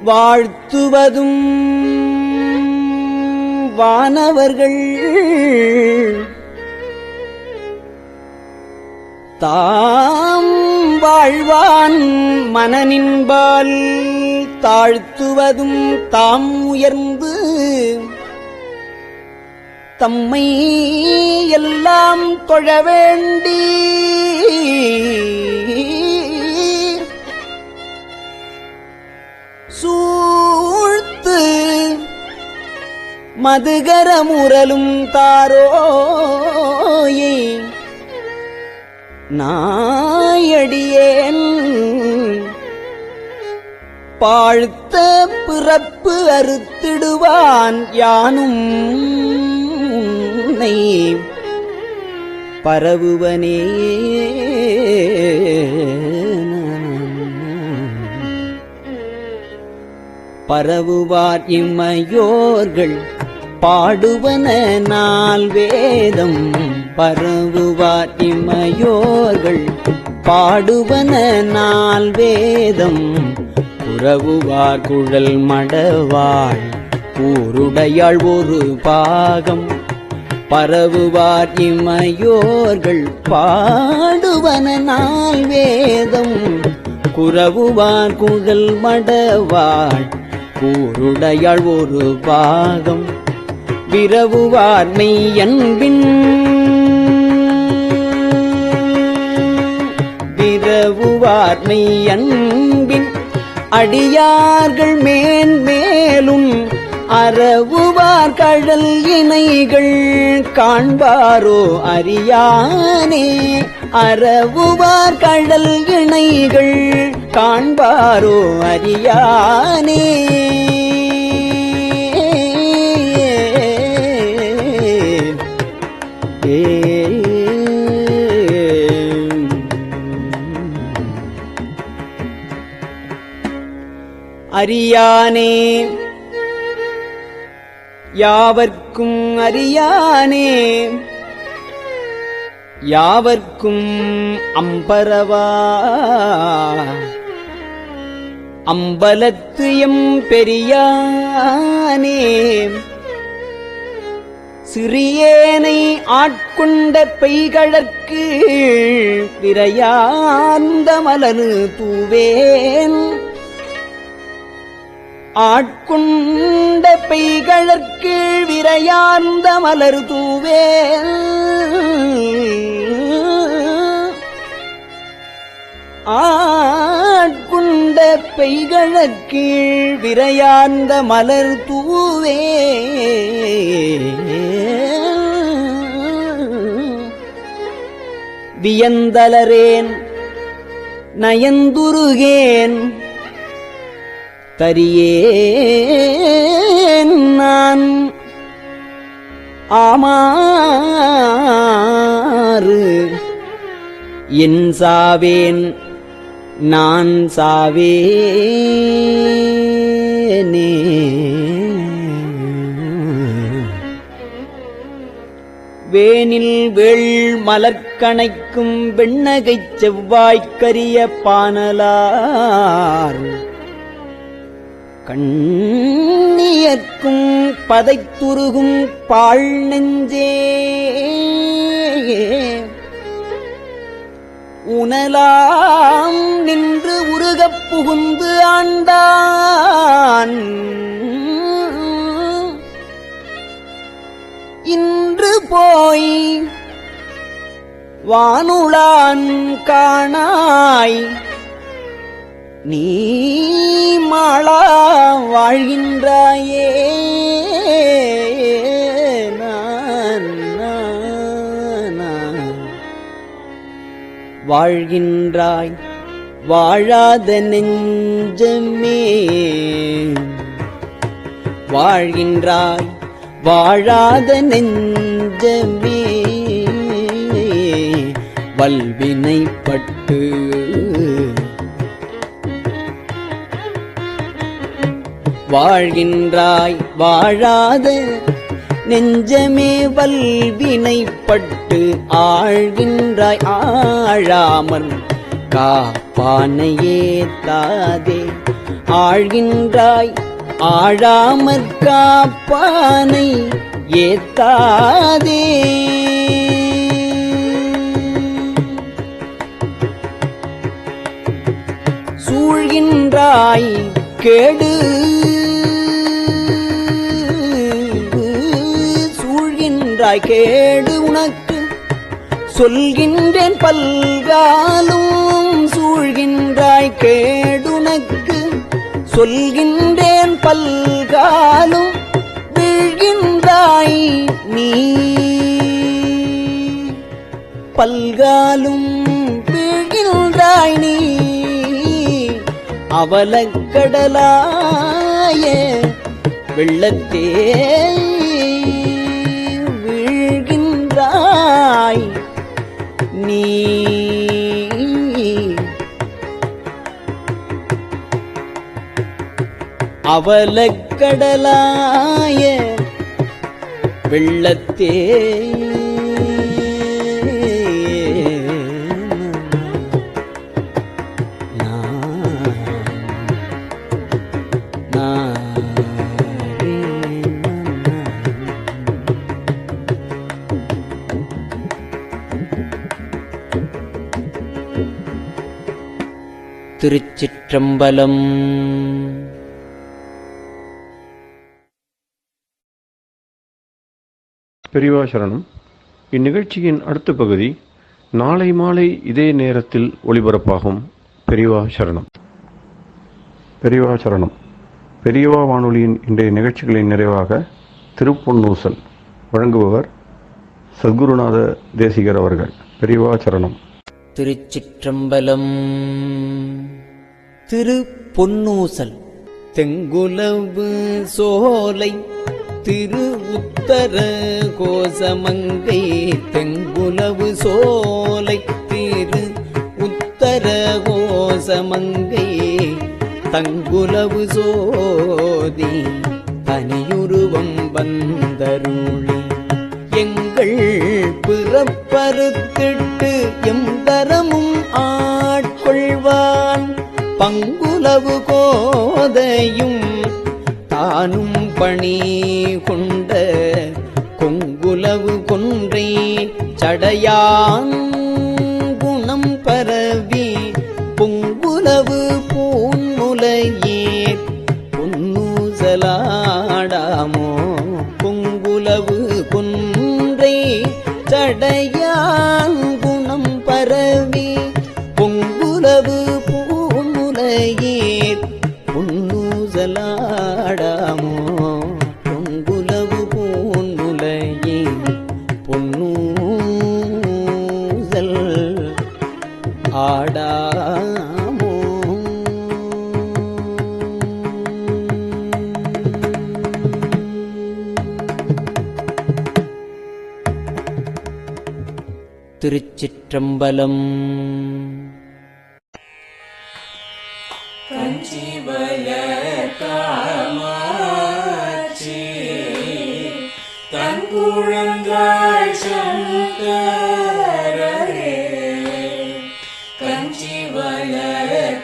வாழ்த்துவதும் வானவர்கள் தாம் வாழ்வான் மனநின்பால் தாழ்த்துவதும் தாம் உயர்ந்து தம்மை எல்லாம் தொழ வேண்டி சூழ்த்து மதுகரமுரலும் தாரோயே நாயடியேன் பாழ்த்த பிறப்பு அறுத்திடுவான் யானும் உன்னை பரவுவனே பரவுவார் இம்மையோர்கள் பாடுவன நால் வேதம் பரவுவார் இம்மையோர்கள் பாடுவன நால் வேதம் புரவுவார் குழல் மடவாள் கூருடையாள் ஒரு பாகம் பரவுவார் இம்மையோர்கள் பாடுவன நால் வேதம் குரவுவார் குழல் மடவாள் கூருடையாள் ஒரு பாகம் விரவுவார் மெய்யன்பின் விரவுவார் மெய்யன்பின் அடியார்கள் மேன்மேலும் அறவுவார் கழல் இணைகள் காண்பாரோ அறியானே அறவுவார் கழல் இணைகள் காண்பாரோ அறியானே அறியானே யாவர்க்கும் அறியானே யாவர்க்கும் அம்பரவா அம்பலத்து எம் பெரியானே சிறியேனை ஆட்கொண்ட பெய்கழற்கு விரையார்ந்த மலரு தூவேன் ஆட்கொண்ட பெய்கழற்கு விரையார்ந்த மலரு தூவேன் ஆட்கொண்ட பெய்கழற்கு விரையார்ந்த மலர் தூவே வியந்தலரேன் நயந்துருகேன் தரியேன் நான் ஆமாறு என் சாவேன் நான் சாவேனே வேனில் வேள் மலர்கணைக்கும் வெண்ணகைச் செவ்வாய்க்கரிய பானலார் கண்ணியர்க்கும் பதைத்துருகும் பாழ் நெஞ்சே உணலாம் நின்று உருகப் புகுந்து ஆண்டான் இன்று போய் வானுளான் காணாய் நீ மாளா வாழ்கின்றாயே வாழ்கின்றாய் வாழாத நெஞ்சமே வாழ்கின்றாய் வாழாத நெஞ்சமே வல்வினைப்பட்டு வாழ்கின்றாய் வாழாத நெஞ்சமே வல்வினைப்பட்டு ஆழ்கின்றாய் ஆழாமற் காப்பானையே தாதே ஆழ்கின்றாய் ஆழாமற் காப்பானை ஏத்தாதே சூழ்கின்றாய் கேடு சூழ்கின்றாய் கேடு உனக்கு சொல்கின்றேன் பல்காலும் சூழ்கின்றாய் கேடுனக்கு சொல்கின்றேன் பல்காலும் வீழ்கின்றாய் நீ பல்காலும் வீழ்கின்றாய் நீ அவலக்கடலாய வெள்ளத்தே வீழ்கின்றாய் நீ அவலக்கடலாய வெள்ளத்தே திருச்சிற்றம்பலம். பெரியவா சரணம். இந்நிகழ்ச்சியின் அடுத்த பகுதி நாளை மாலை இதே நேரத்தில் ஒளிபரப்பாகும். பெரியவா சரணம். பெரியவா சரணம். பெரியவா வானொலியின் இன்றைய நிகழ்ச்சிகளின் நிறைவாக திருப்பொன்னூசல் வழங்குபவர் சத்குருநாத தேசிகர் அவர்கள். பெரியவா சரணம். திருச்சிற்றம்பலம். திருப்பொன்னூசல். தெங்குலவு சோலை திரு உத்தர கோசமங்கை தெங்குலவு சோலை திரு உத்தர கோசமங்கை தங்குலவு சோதி தனியுருவம் வந்தருளி எங்கள் பிறப்பறுத்திட்டு எந்தரமும் ஆட்கொள்வான் பங்குலவு கோதையும் தானும் பணி கொண்ட கொங்குலவு கொன்றை சடையான் குணம் பரவி பொங்குலவு பூன்முலையே பொன்னூசலாடாமோ பொங்குலவு கொன்றை சடையான் குணம் பரவி பொங்குலவு பூன்முலையே பொன்னூசலாடாமோ பொங்குலவு பூன்முலையே பொன்னூசல் ஆடாமோ. திருச்சிற்றம்பலம். தன் குழந்தாய் சங்கரரே கஞ்சிவல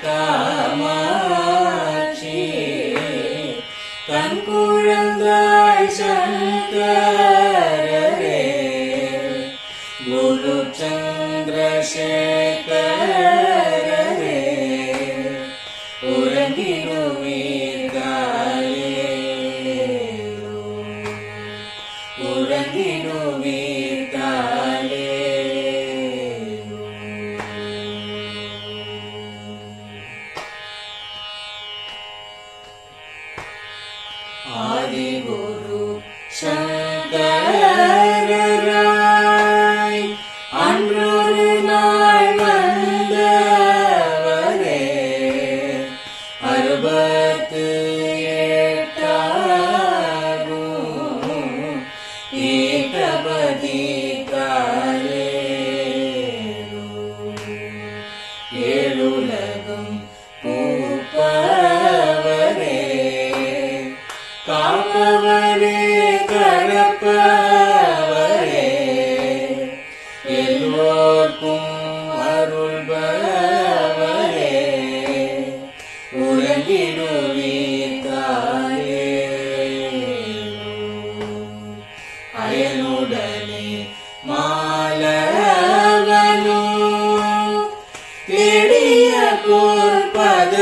காமாட்சி தன் குழந்தாய் சங்கரரே குரு சந்திரசேகரரே உறங்கிடுவீர்களே உறங்கிடுவீர்களே. ஆதிகுரு சங்கரராய் அன்றொரு நாள் வந்தவரே 68 ஏகபதி காலே ஏழுலகும் பூப்பவரே காப்பவரே கடப்பவரே எல்லோர்க்கும் அருள்பவரே உறங்கிடுவீர்களே அயனுடனே மாலவனோ தேடிய பொற்பதத்தவரே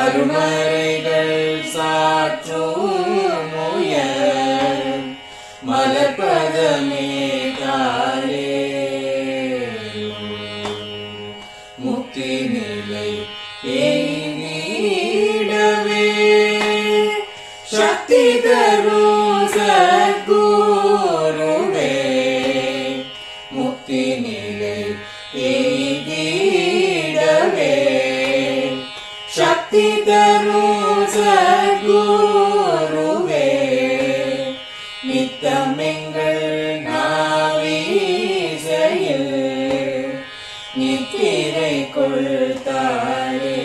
அருமறைகள் சாற்றும் முயல் மலர்பதமே காலே முக்தி நிலை எய்திடவே சக்தி தரும் சத்குருவே முக்தி நிலை எய்திடவே சக்தி தரும் சத்குருவே நித்தமெங்கள் நாவீசையில் நித்திரை கொள்தாளே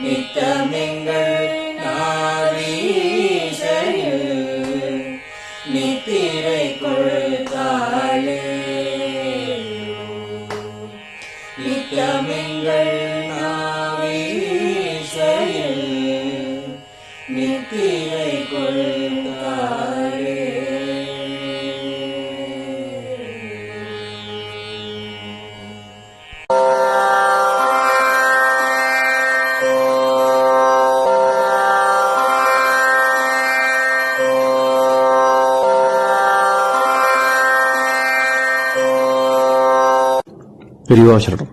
நித்தமெங்கள் நாவீசையில் நித்திரை கொள்தாளே நித்தமெங்கள் நாவீசையில் நித்திரை கொள்தாளே. பெரியவா சரணம்.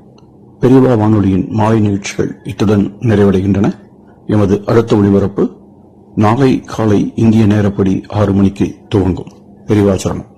பெரியவா வானொலியின் மாலை நிகழ்ச்சிகள் இத்துடன் நிறைவடைகின்றன. எமது அடுத்த ஒளிபரப்பு நாளை காலை இந்திய நேரப்படி 6 மணிக்கு துவங்கும். பெரியவா சரணம்.